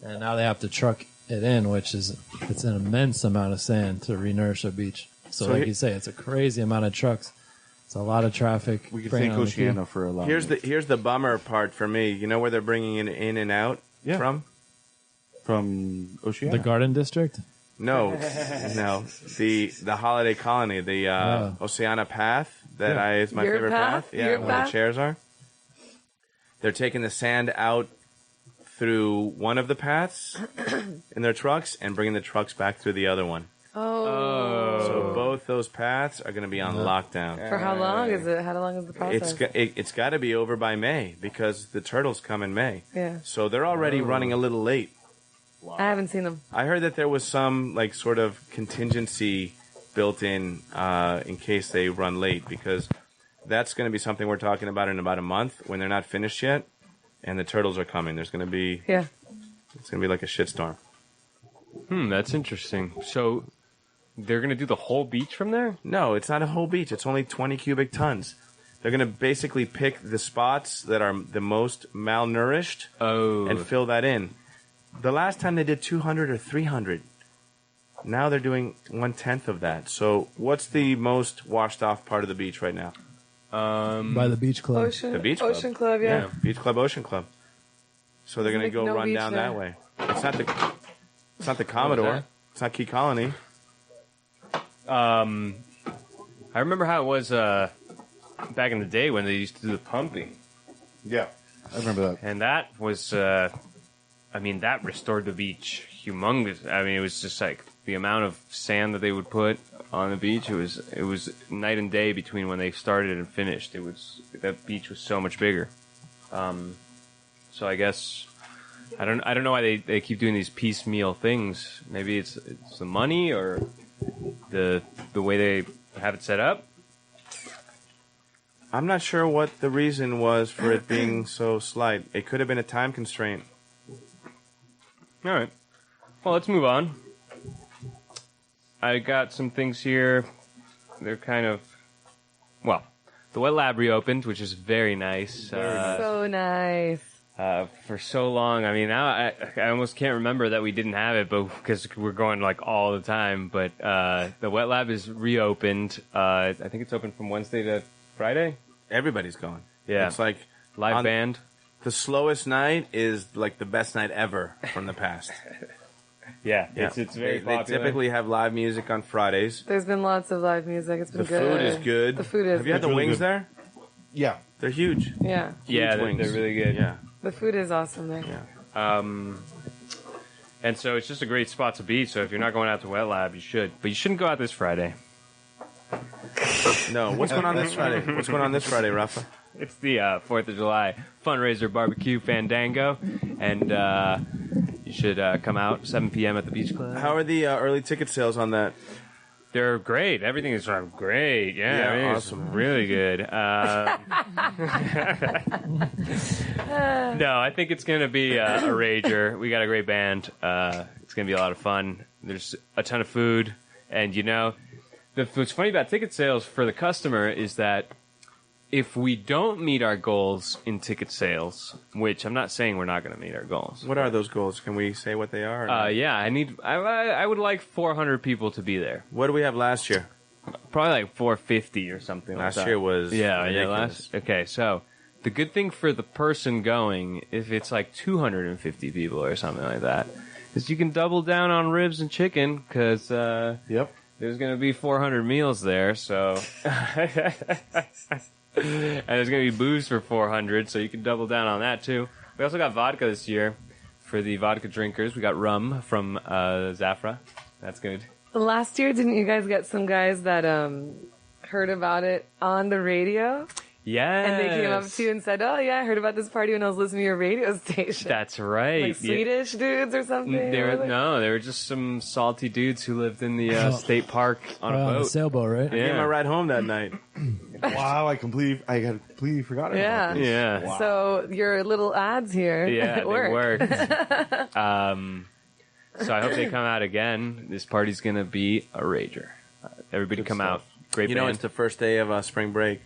Speaker 5: And now they have to truck it in, it's an immense amount of sand to renourish a beach. So like you say, it's a crazy amount of trucks. It's a lot of traffic.
Speaker 4: We can
Speaker 5: bringing
Speaker 4: thank
Speaker 5: on the queue.
Speaker 4: Oceana for allowing
Speaker 1: Here's
Speaker 4: it.
Speaker 1: the bummer part for me. You know where they're bringing it in and out
Speaker 4: Yeah.
Speaker 1: from?
Speaker 4: From Oceana.
Speaker 5: The Garden District?
Speaker 1: No, no. The holiday colony, the Oceana Path is my
Speaker 2: Your
Speaker 1: favorite
Speaker 2: path?
Speaker 1: path. Yeah,
Speaker 2: Your
Speaker 1: where
Speaker 2: path?
Speaker 1: the chairs are. They're taking the sand out through one of the paths in their trucks and bringing the trucks back through the other one.
Speaker 2: Oh.
Speaker 1: So both those paths are going to be on lockdown.
Speaker 2: For how long is it? How long is the process?
Speaker 1: It's got to be over by May because the turtles come in May.
Speaker 2: Yeah.
Speaker 1: So they're already running a little late.
Speaker 2: I haven't seen them.
Speaker 1: I heard that there was some like sort of contingency built in case they run late because that's going to be something we're talking about in about a month when they're not finished yet and the turtles are coming. There's going to be it's going to be like a shitstorm.
Speaker 3: That's interesting. So they're going to do the whole beach from there?
Speaker 1: No, it's not a whole beach. It's only 20 cubic tons. They're going to basically pick the spots that are the most malnourished and fill that in. The last time they did 200 or 300. Now they're doing 1/10 of that. So what's the most washed off part of the beach right now?
Speaker 5: By the beach club.
Speaker 1: The beach club.
Speaker 2: Ocean Club, yeah.
Speaker 1: Beach Club, Ocean Club. So they're going to
Speaker 2: Like
Speaker 1: go
Speaker 2: no
Speaker 1: run
Speaker 2: beach
Speaker 1: down
Speaker 2: there.
Speaker 1: that way. It's not the Commodore.
Speaker 3: that?
Speaker 1: It's not Key Colony.
Speaker 3: I remember how it was back in the day when they used to do the pumping.
Speaker 4: Yeah, I remember that.
Speaker 3: And that was, that restored the beach humongous. I mean, it was just like the amount of sand that they would put on the beach. It was night and day between when they started and finished. That beach was so much bigger. So I guess I don't know why they keep doing these piecemeal things. Maybe it's the money or the way they have it set up.
Speaker 1: I'm not sure what the reason was for it being so slight. It could have been a time constraint.
Speaker 3: All right. Well, let's move on. I got some things here. They're kind of, the wet lab reopened, which is very nice.
Speaker 2: So nice.
Speaker 3: For so long, I mean, now I almost can't remember that we didn't have it, but because we're going like all the time. But the wet lab is reopened. I think it's open from Wednesday to Friday.
Speaker 1: Everybody's going.
Speaker 3: Yeah.
Speaker 1: It's like
Speaker 3: Live band.
Speaker 1: the slowest night is like the best night ever from the past.
Speaker 3: Yeah,
Speaker 1: Yeah.
Speaker 3: it's very
Speaker 1: They
Speaker 3: popular.
Speaker 1: typically have live music on Fridays.
Speaker 2: There's been lots of live music. It's been
Speaker 1: The
Speaker 2: good.
Speaker 1: food is good.
Speaker 2: The food is
Speaker 1: Have you had
Speaker 2: good.
Speaker 1: the
Speaker 4: really
Speaker 1: wings
Speaker 4: good.
Speaker 1: there?
Speaker 4: Yeah,
Speaker 1: They're huge.
Speaker 2: Yeah.
Speaker 3: yeah,
Speaker 1: Huge wings.
Speaker 3: they're really good.
Speaker 1: Yeah.
Speaker 2: The food is awesome there.
Speaker 1: Yeah.
Speaker 3: And so it's just a great spot to be. So if you're not going out to wet lab, you should. But you shouldn't go out this Friday.
Speaker 1: No. What's going on this Friday? What's going on this Friday, Rafa?
Speaker 3: It's the 4th of July fundraiser barbecue fandango, and You should come out 7 p.m. at the Beach Club.
Speaker 1: How are the early ticket sales on that?
Speaker 3: They're great. Everything is great. Yeah, everything is
Speaker 1: awesome.
Speaker 3: really good. No, I think it's going to be a rager. We got a great band. It's going to be a lot of fun. There's a ton of food. And, what's funny about ticket sales for the customer is that if we don't meet our goals in ticket sales, which I'm not saying we're not going to meet our goals.
Speaker 1: What are those goals? Can we say what they are?
Speaker 3: Yeah, I would like 400 people to be there.
Speaker 1: What did we have last year?
Speaker 3: Probably like 450 or something like that.
Speaker 1: Last year was
Speaker 3: ridiculous. Okay, so the good thing for the person going, if it's like 250 people or something like that, is you can double down on ribs and chicken because
Speaker 4: Yep.
Speaker 3: there's going to be 400 meals there, so... And there's going to be booze for 400, so you can double down on that, too. We also got vodka this year for the vodka drinkers. We got rum from Zafra. That's good.
Speaker 2: Last year, didn't you guys get some guys that heard about it on the radio?
Speaker 3: Yes.
Speaker 2: And they came up to you and said, "Oh yeah, I heard about this party when I was listening to your radio station."
Speaker 3: That's right.
Speaker 2: Like Swedish dudes or something?
Speaker 3: They were just some salty dudes who lived in the state park on a
Speaker 5: On the
Speaker 3: boat.
Speaker 5: sailboat, right?
Speaker 1: I gave my ride home that night.
Speaker 4: Wow, I completely forgot about
Speaker 2: Yeah.
Speaker 4: this.
Speaker 3: Yeah.
Speaker 4: Wow.
Speaker 2: So your little ads here
Speaker 3: Yeah,
Speaker 2: work.
Speaker 3: they worked. So I hope they come out again. This party's going to be a rager. Everybody come out. Great band.
Speaker 1: It's the first day of spring break.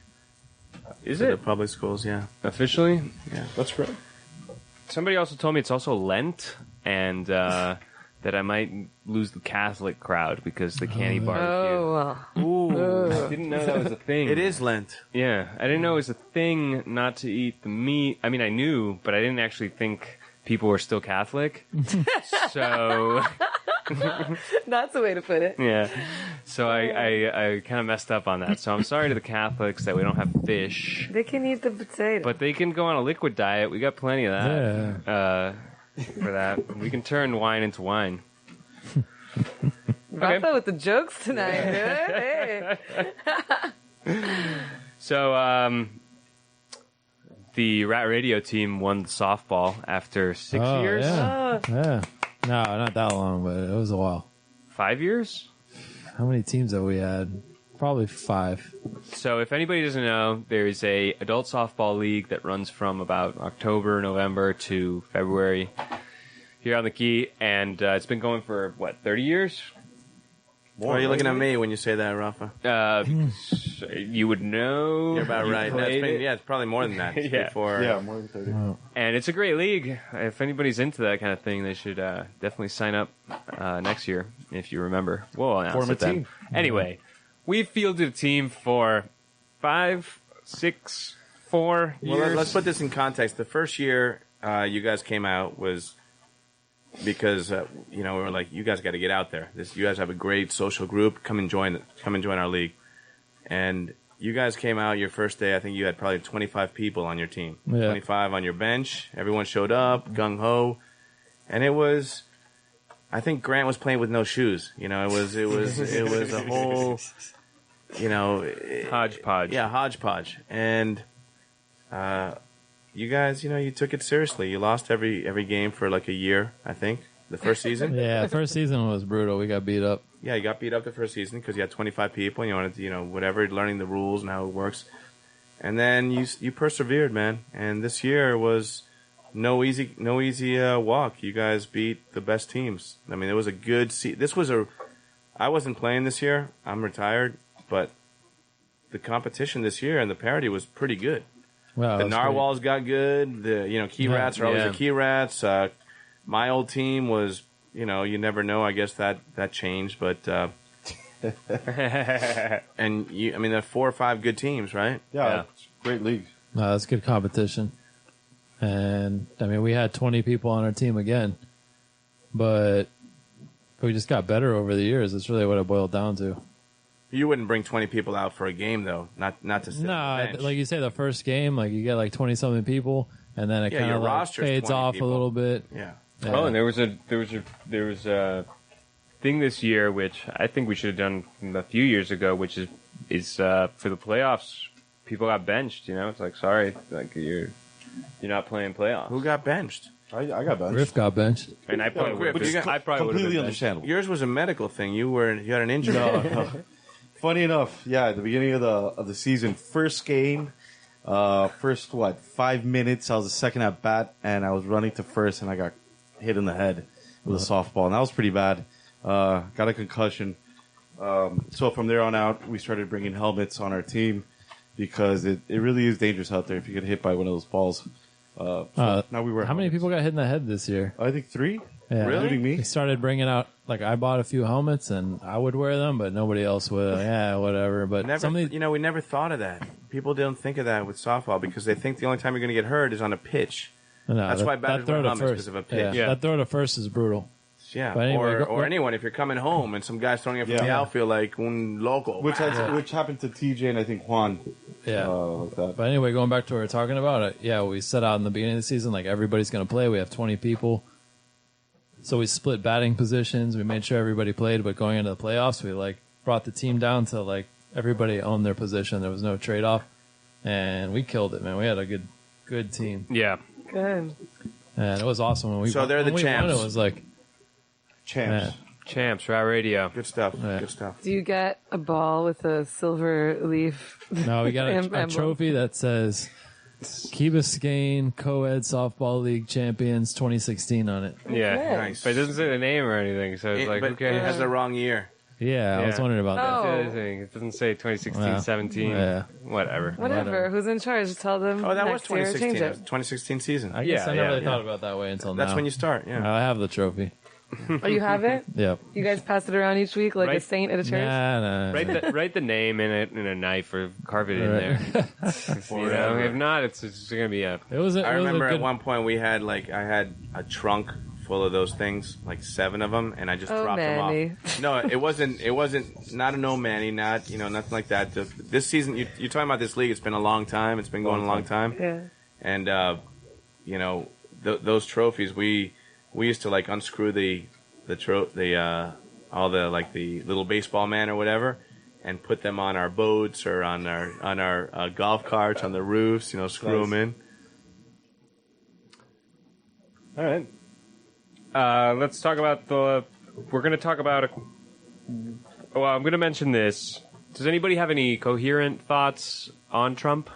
Speaker 3: Is
Speaker 1: For the
Speaker 3: it?
Speaker 1: public schools, yeah.
Speaker 3: Officially?
Speaker 1: Yeah.
Speaker 4: That's great.
Speaker 3: Somebody also told me it's also Lent, and that I might lose the Catholic crowd because the candy barbecue.
Speaker 2: Oh, well.
Speaker 1: Ooh.
Speaker 3: I didn't know that was a thing.
Speaker 1: It is Lent.
Speaker 3: Yeah, I didn't know it was a thing not to eat the meat. I mean, I knew, but I didn't actually think people were still Catholic. So,
Speaker 2: That's a way to put it.
Speaker 3: yeah. So I kind of messed up on that. So I'm sorry to the Catholics that we don't have fish.
Speaker 2: They can eat the potato.
Speaker 3: But they can go on a liquid diet. We got plenty of that. For that. We can turn wine into wine.
Speaker 2: Rafa with the jokes tonight. Hey.
Speaker 3: So, the Rat Radio team won the softball after 6 years.
Speaker 5: Yeah. Yeah. No, not that long, but it was a while.
Speaker 3: 5 years?
Speaker 5: How many teams have we had? Probably 5.
Speaker 3: So if anybody doesn't know, there is a adult softball league that runs from about October, November to February here on the Key, and it's been going for, 30 years?
Speaker 1: Why are you looking at me when you say that, Rafa?
Speaker 3: You would know.
Speaker 1: You're about
Speaker 3: You
Speaker 1: right.
Speaker 3: played it.
Speaker 1: It's probably more than that.
Speaker 3: Yeah.
Speaker 1: Before,
Speaker 4: Yeah, more than 30.
Speaker 3: And it's a great league. If anybody's into that kind of thing, they should definitely sign up next year, if you remember. We'll announce
Speaker 4: Form a
Speaker 3: it then.
Speaker 4: team.
Speaker 3: Anyway, we fielded a team for 5, 6, 4
Speaker 1: Well,
Speaker 3: years.
Speaker 1: let's put this in context. The first year you guys came out was because we were like, you guys got to get out there. You guys have a great social group. Come and join our league. And you guys came out your first day. I think you had probably 25 people on your team.
Speaker 5: Yeah.
Speaker 1: 25 on your bench. Everyone showed up, gung ho, and it was. I think Grant was playing with no shoes. It was a whole,
Speaker 3: hodgepodge.
Speaker 1: Yeah, hodgepodge. And you guys, you took it seriously. You lost every game for like a year, I think, the first season.
Speaker 5: Yeah, first season was brutal. We got beat up.
Speaker 1: Yeah, you got beat up the first season because you had 25 people and you wanted to, whatever, learning the rules and how it works. And then you persevered, man. And this year was no easy walk. You guys beat the best teams. I mean, it was a good I wasn't playing this year. I'm retired, but the competition this year and the parity was pretty good.
Speaker 5: Wow,
Speaker 1: The
Speaker 5: that's
Speaker 1: narwhals got good. The key rats are always
Speaker 3: Yeah.
Speaker 1: the key rats. My old team was, you never know. I guess that changed, but and there are 4 or 5 good teams, right?
Speaker 4: Yeah, it's a great league.
Speaker 5: No, that's good competition. And, we had 20 people on our team again. But we just got better over the years. That's really what it boiled down to.
Speaker 1: You wouldn't bring 20 people out for a game, though. Not to sit on the bench.
Speaker 5: Like you say, the first game, you get 20-something people, and then it kind
Speaker 1: your
Speaker 5: of
Speaker 1: roster's
Speaker 5: fades
Speaker 1: 20
Speaker 5: off
Speaker 1: people.
Speaker 5: a little bit.
Speaker 1: Yeah.
Speaker 3: Oh, and there was a thing this year which I think we should have done a few years ago, which is for the playoffs. People got benched. It's like, sorry, you're not playing playoffs.
Speaker 1: Who got benched?
Speaker 4: I got benched.
Speaker 5: Griff got benched.
Speaker 3: And I probably
Speaker 1: Griff,
Speaker 3: would
Speaker 1: you got-
Speaker 3: I probably would have
Speaker 4: Completely
Speaker 3: been
Speaker 4: understandable.
Speaker 1: Yours was a medical thing. You had an injury.
Speaker 4: No. Funny enough, yeah, at the beginning of the season, first game, first 5 minutes, I was the second at bat, and I was running to first, and I got hit in the head with a softball, and that was pretty bad. Got a concussion. So from there on out, we started bringing helmets on our team because it really is dangerous out there if you get hit by one of those balls. So now we wear
Speaker 5: How many
Speaker 4: helmets.
Speaker 5: people got hit in the head this year?
Speaker 4: I think 3,
Speaker 5: Yeah.
Speaker 4: including
Speaker 5: They
Speaker 4: me.
Speaker 5: started bringing out, like, I bought a few helmets and I would wear them, but nobody else would. Yeah, whatever. But
Speaker 1: Never,
Speaker 5: some of these,
Speaker 1: we never thought of that. People don't think of that with softball because they think the only time you're going to get hurt is on a pitch.
Speaker 5: no,
Speaker 1: That's why batters
Speaker 5: throw
Speaker 1: wear
Speaker 5: to
Speaker 1: helmets,
Speaker 5: first
Speaker 1: 'cause of a pitch.
Speaker 3: Yeah.
Speaker 5: That throw to first is brutal.
Speaker 1: Yeah,
Speaker 5: But anyway,
Speaker 1: or anyone if you're coming home and some guy's throwing it from the
Speaker 4: Yeah.
Speaker 1: outfield like un loco.
Speaker 4: Which happened to TJ and I think Juan.
Speaker 5: Yeah.
Speaker 4: Like that.
Speaker 5: But anyway, going back to what we were talking about, yeah, we set out in the beginning of the season, like everybody's going to play. We have 20 people. So we split batting positions. We made sure everybody played, but going into the playoffs, we like brought the team down to like everybody owned their position. There was no trade off, and we killed it, man. We had a good team,
Speaker 3: Yeah.
Speaker 2: Good.
Speaker 5: and it was awesome when we.
Speaker 1: So they're the
Speaker 5: when we won,
Speaker 1: champs.
Speaker 5: it was like,
Speaker 4: Champs.
Speaker 5: man,
Speaker 3: Champs, Rat Radio.
Speaker 1: Good stuff.
Speaker 5: Yeah.
Speaker 1: Good stuff.
Speaker 2: Do you get a ball with a silver leaf?
Speaker 5: no, we got a
Speaker 2: Emblem.
Speaker 5: trophy that says Key Biscayne Co-Ed Softball League Champions 2016 on it.
Speaker 3: Yeah.
Speaker 2: Okay.
Speaker 1: Nice.
Speaker 3: But it doesn't say the name or anything, so it's like,
Speaker 1: but
Speaker 3: okay.
Speaker 1: it has the wrong year.
Speaker 5: Yeah, I was
Speaker 3: Yeah.
Speaker 5: wondering about that.
Speaker 2: Oh.
Speaker 3: That's the other thing. It doesn't say 2016,
Speaker 5: Wow.
Speaker 3: 17.
Speaker 5: Yeah.
Speaker 3: Whatever.
Speaker 2: Whatever. Who's in charge? Tell them.
Speaker 1: Oh, that was
Speaker 2: next year,
Speaker 1: 2016.
Speaker 2: change
Speaker 1: That
Speaker 2: it.
Speaker 1: was 2016 season.
Speaker 5: I guess
Speaker 3: Yeah,
Speaker 5: I never
Speaker 3: yeah,
Speaker 5: really
Speaker 3: yeah.
Speaker 5: thought about it that way until now.
Speaker 1: That's when you start. Yeah.
Speaker 5: I have the trophy.
Speaker 2: Oh, you have it?
Speaker 5: Yep.
Speaker 2: You guys pass it around each week like a
Speaker 3: Right.
Speaker 2: saint at a church?
Speaker 5: Nah.
Speaker 3: Write the name in it in a knife or carve it in there. You know, if not, it's just going to be a.
Speaker 5: It was.
Speaker 1: I remember
Speaker 5: good,
Speaker 1: at one point I had a trunk full of those things, like 7 of them, and I just
Speaker 2: Oh,
Speaker 1: dropped
Speaker 2: Manny.
Speaker 1: them off. No, it wasn't not a no Manny, nothing like that. This season, you're talking about this league. It's been a long time. It's been going a long time,
Speaker 2: Yeah.
Speaker 1: and those trophies we used to like unscrew all the like the little baseball man or whatever, and put them on our boats or on our golf carts on the roofs. Screw them in.
Speaker 3: All right. Let's talk about we're going to talk about well, I'm going to mention this. Does anybody have any coherent thoughts on Trump?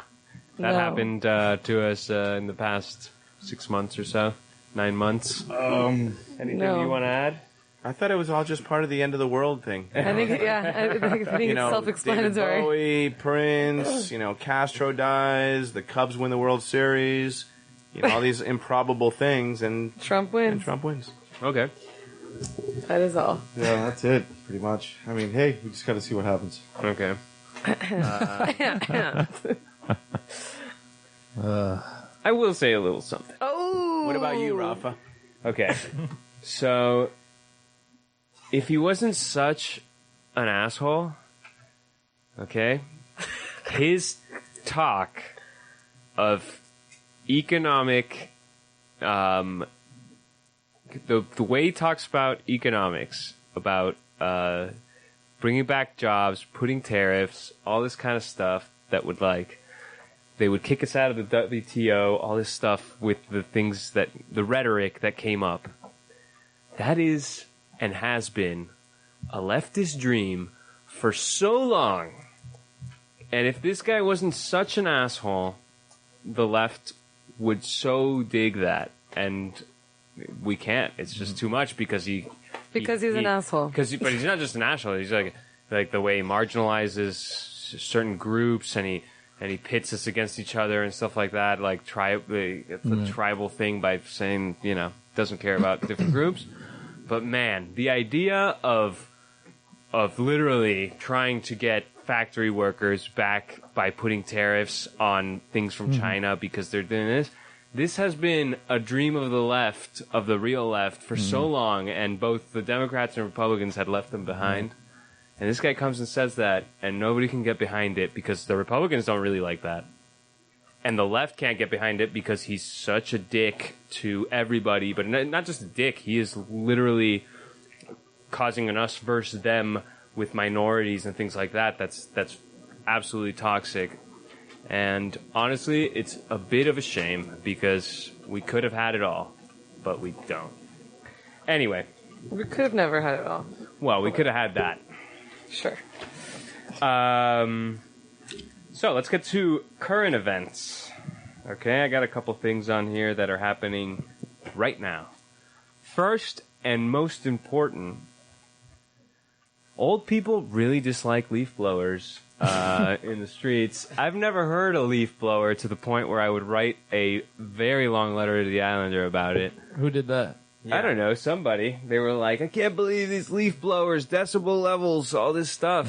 Speaker 3: That
Speaker 2: No.
Speaker 3: happened to us in the past 6 months or so, 9 months. Anything
Speaker 2: No.
Speaker 3: you want to add?
Speaker 1: I thought it was all just part of the end of the world thing.
Speaker 2: I think it's
Speaker 1: David
Speaker 2: self-explanatory.
Speaker 1: Bowie, Prince, Castro dies, the Cubs win the World Series, all these improbable things, and
Speaker 2: Trump wins.
Speaker 1: Trump wins.
Speaker 3: Okay.
Speaker 2: That is all.
Speaker 4: Yeah, that's it, pretty much. I mean, hey, we just got to see what happens.
Speaker 3: Okay. I will say a little something.
Speaker 2: Oh.
Speaker 1: What about you, Rafa?
Speaker 3: Okay. So, if he wasn't such an asshole, okay, his talk of economic, the way he talks about economics, about bringing back jobs, putting tariffs, all this kind of stuff that would they would kick us out of the WTO, all this stuff with the rhetoric that came up. That is and has been a leftist dream for so long. And if this guy wasn't such an asshole, the left would so dig that. And we can't. It's just too much because he's
Speaker 2: an asshole.
Speaker 3: But he's not just an asshole. He's like the way he marginalizes certain groups and he pits us against each other and stuff like that. Like the tribal thing by saying doesn't care about different groups. But man, the idea of literally trying to get factory workers back by putting tariffs on things from China because they're doing this has been a dream of the left, of the real left, for so long, and both the Democrats and Republicans had left them behind. And this guy comes and says that, and nobody can get behind it because the Republicans don't really like that. And the left can't get behind it because he's such a dick to everybody. But not just a dick, he is literally causing an us versus them with minorities and things like that. That's absolutely toxic. And honestly, it's a bit of a shame because we could have had it all. but we don't. Anyway,
Speaker 2: We could have never had it all.
Speaker 3: well, we could have had that.
Speaker 2: Sure.
Speaker 3: So let's get to current events. Okay, I got a couple things on here that are happening right now. First and most important, old people really dislike leaf blowers in the streets. I've never heard a leaf blower to the point where I would write a very long letter to the Islander about it.
Speaker 5: Who did that?
Speaker 3: I don't know, somebody. They were like, I can't believe these leaf blowers, decibel levels, all this stuff.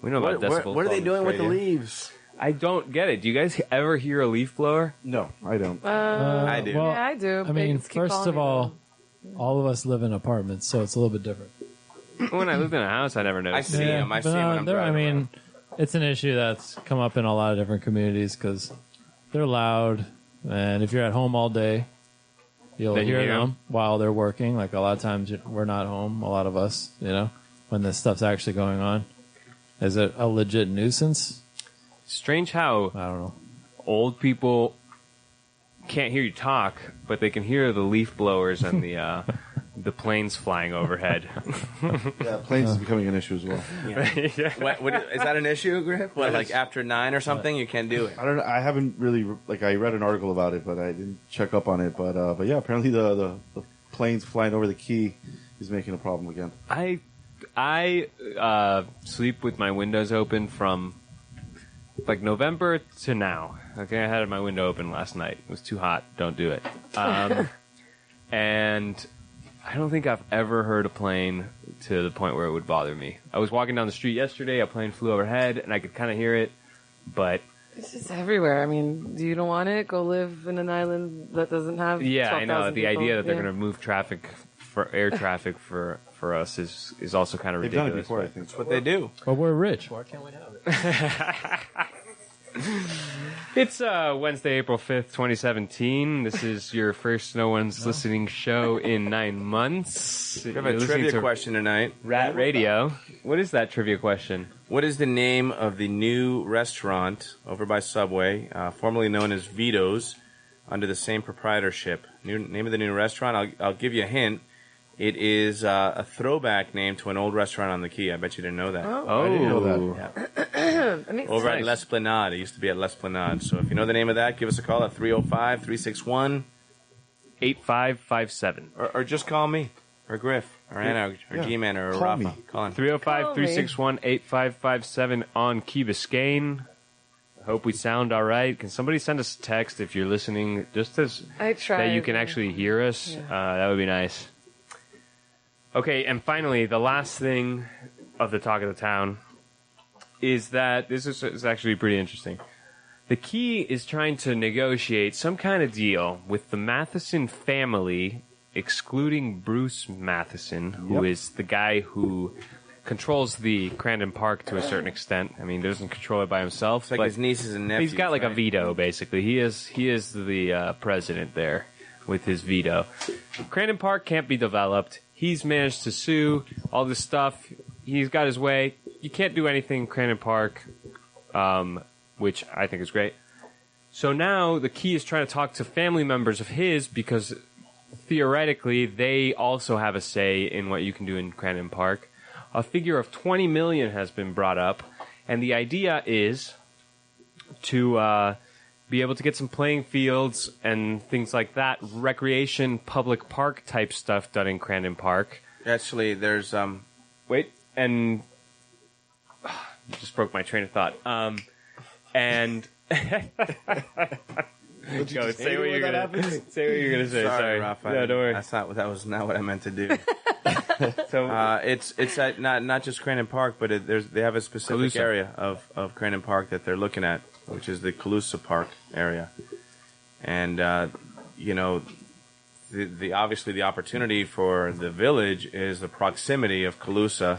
Speaker 3: We know about decibel
Speaker 1: What are they doing with the
Speaker 3: radio.
Speaker 1: leaves?
Speaker 3: I don't get it. Do you guys ever hear a leaf blower?
Speaker 4: No, I don't.
Speaker 1: I do.
Speaker 5: Well,
Speaker 2: Yeah, I do.
Speaker 5: I mean,
Speaker 2: Babies keep
Speaker 5: first
Speaker 2: calling
Speaker 5: of
Speaker 2: me
Speaker 5: all of us live in apartments, so it's a little bit different.
Speaker 3: When I lived in a house, I never
Speaker 1: I
Speaker 3: noticed.
Speaker 1: see them. I see
Speaker 5: but
Speaker 1: them when I'm driving.
Speaker 5: I mean, it's an issue that's come up in a lot of different communities because they're loud, and if you're at home all day, you'll
Speaker 3: Then you
Speaker 5: hear
Speaker 3: hear 'em.
Speaker 5: them while they're working. Like a lot of times, we're not home. A lot of us, when this stuff's actually going on. Is it a legit nuisance?
Speaker 3: Strange how
Speaker 5: I don't know.
Speaker 3: old people can't hear you talk, but they can hear the leaf blowers and the planes flying overhead.
Speaker 4: Yeah, planes is becoming an issue as well.
Speaker 1: What, is that an issue, Griff? What, like after 9 or something, you can't do it?
Speaker 4: I don't know. I haven't really I read an article about it, but I didn't check up on it. But yeah, apparently the planes flying over the key is making a problem again.
Speaker 3: I sleep with my windows open from like November to now. Okay, I had my window open last night. It was too hot. Don't do it. And I don't think I've ever heard a plane to the point where it would bother me. I was walking down the street yesterday. A plane flew overhead, and I could kind of hear it, but
Speaker 2: It's just everywhere. I mean, do you don't want it? Go live in an island that doesn't have.
Speaker 3: yeah, I know
Speaker 2: 12,000
Speaker 3: the
Speaker 2: people.
Speaker 3: idea that they're
Speaker 2: Yeah.
Speaker 3: going to move traffic for air traffic for us is also kind of
Speaker 4: They've done
Speaker 3: ridiculous.
Speaker 4: it before, I think.
Speaker 1: That's what they do.
Speaker 5: But we're rich. Why can't we have it?
Speaker 3: It's Wednesday, April 5th, 2017. This is your first No One's Listening show in 9 months.
Speaker 1: We have a trivia question tonight.
Speaker 3: Rat Radio. What is that trivia question?
Speaker 1: What is the name of the new restaurant over by Subway, formerly known as Vito's, under the same proprietorship? Name of the new restaurant? I'll give you a hint. It is a throwback name to an old restaurant on the Key. I bet you didn't know that.
Speaker 3: Oh,
Speaker 4: I didn't know that.
Speaker 2: I mean,
Speaker 1: Over at
Speaker 3: nice.
Speaker 1: L'Esplanade. It used to be at L'Esplanade. So if you know the name of that, give us a call at 305-361.
Speaker 3: 8557.
Speaker 1: Or just call me. Or Griff. Or Anna. Or
Speaker 4: Yeah.
Speaker 1: G-Man. Or
Speaker 4: Call
Speaker 1: Rafa.
Speaker 4: me.
Speaker 1: Call in.
Speaker 3: 305-361-8557 on Key Biscayne. Hope we sound all right. Can somebody send us a text if you're listening, just as
Speaker 2: I tried.
Speaker 3: that you can actually hear us?
Speaker 2: Yeah.
Speaker 3: That would be nice. Okay, and finally, the last thing of the talk of the town is that this is actually pretty interesting. The Key is trying to negotiate some kind of deal with the Matheson family, excluding Bruce Matheson, who is the guy who controls the Crandon Park to a certain extent. I mean, doesn't control it by himself.
Speaker 1: It's like
Speaker 3: but
Speaker 1: his nieces and nephews.
Speaker 3: he's got like a
Speaker 1: right?
Speaker 3: veto, basically. He is the president there with his veto. Crandon Park can't be developed. He's managed to sue all this stuff. He's got his way. You can't do anything in Crandon Park, which I think is great. So now the Key is trying to talk to family members of his because theoretically they also have a say in what you can do in Crandon Park. A figure of $20 million has been brought up, and the idea is to be able to get some playing fields and things like that, recreation, public park type stuff done in Crandon Park.
Speaker 1: Actually, there's
Speaker 3: Wait, and just broke my train of thought. And go, say what you're gonna say. Sorry,
Speaker 1: Rafa.
Speaker 3: No, don't worry.
Speaker 1: That was not what I meant to do.
Speaker 3: So
Speaker 1: It's at not just Crandon Park, but they have a specific
Speaker 3: Calusa.
Speaker 1: area of Crandon Park that they're looking at, which is the Calusa Park area, and the obviously the opportunity for the village is the proximity of Calusa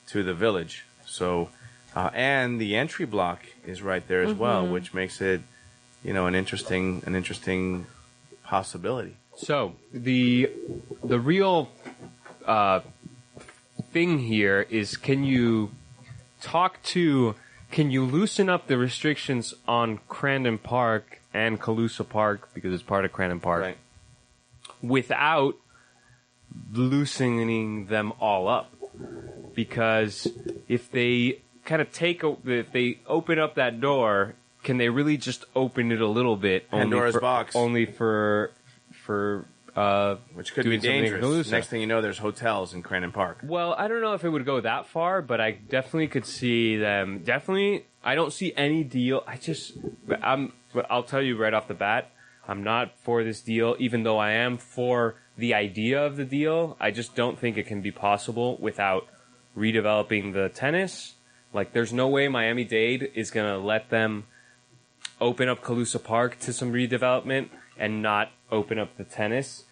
Speaker 1: to the village. So, and the entry block is right there as well, which makes it an interesting possibility.
Speaker 3: So the real thing here is, can you loosen up the restrictions on Crandon Park and Calusa Park because it's part of Crandon Park?
Speaker 1: Right.
Speaker 3: without loosening them all up. Because if they kind of if they open up that door, can they really just open it a little bit?
Speaker 1: Pandora's box.
Speaker 3: Only for
Speaker 1: which could
Speaker 3: doing
Speaker 1: be
Speaker 3: something
Speaker 1: dangerous.
Speaker 3: Calusa.
Speaker 1: Next thing you know, there's hotels in Crandon Park.
Speaker 3: Well, I don't know if it would go that far, but I definitely could see them. Definitely, I don't see any deal. I'll tell you right off the bat, I'm not for this deal, even though I am for the idea of the deal. I just don't think it can be possible without redeveloping the tennis. Like, there's no way Miami-Dade is going to let them open up Calusa Park to some redevelopment and not open up the tennis.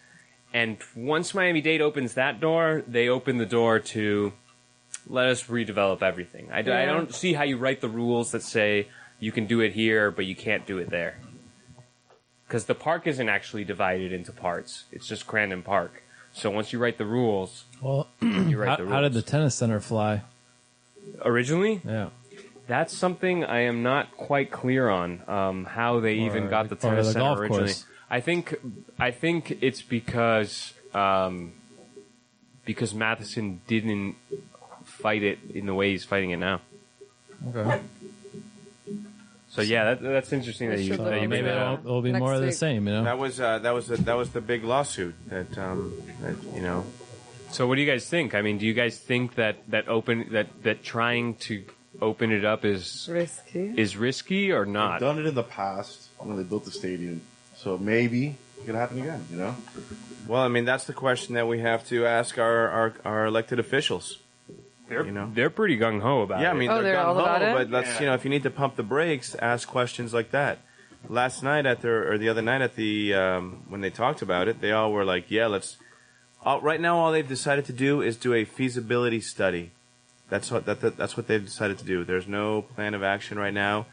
Speaker 3: And once Miami-Dade opens that door, they open the door to let us redevelop everything. I don't see how you write the rules that say you can do it here, but you can't do it there. Because the park isn't actually divided into parts. It's just Crandon Park. So once you write the rules,
Speaker 5: Well,
Speaker 3: you write the rules.
Speaker 5: how did the tennis center fly?
Speaker 3: Originally?
Speaker 5: Yeah.
Speaker 3: That's something I am not quite clear on, how they even got the tennis center
Speaker 5: golf
Speaker 3: originally.
Speaker 5: course.
Speaker 3: I think it's because Matheson didn't fight it in the way he's fighting it now.
Speaker 5: Okay.
Speaker 3: So yeah, that's interesting that you
Speaker 2: So
Speaker 3: bring
Speaker 5: Maybe
Speaker 3: that up.
Speaker 5: it'll be
Speaker 2: Next
Speaker 5: more of the
Speaker 2: week.
Speaker 5: same, you know?
Speaker 1: That was the big lawsuit that you know.
Speaker 3: So what do you guys think? I mean, do you guys think that trying to open it up is risky or
Speaker 4: They've
Speaker 3: not?
Speaker 4: done it in the past when they built the stadium, so maybe it could happen again. You know,
Speaker 1: Well, I mean, that's the question that we have to ask our elected officials.
Speaker 3: They're pretty gung ho about
Speaker 1: Yeah,
Speaker 3: it.
Speaker 1: I mean,
Speaker 2: Oh, they're all about
Speaker 1: gung-ho,
Speaker 2: it?
Speaker 1: but let's if you need to pump the brakes, ask questions like that. Last night the other night at the when they talked about it, they all were like, "Yeah, let's." Right now, all they've decided to do is do a feasibility study. That's what they've decided to do. There's no plan of action right now,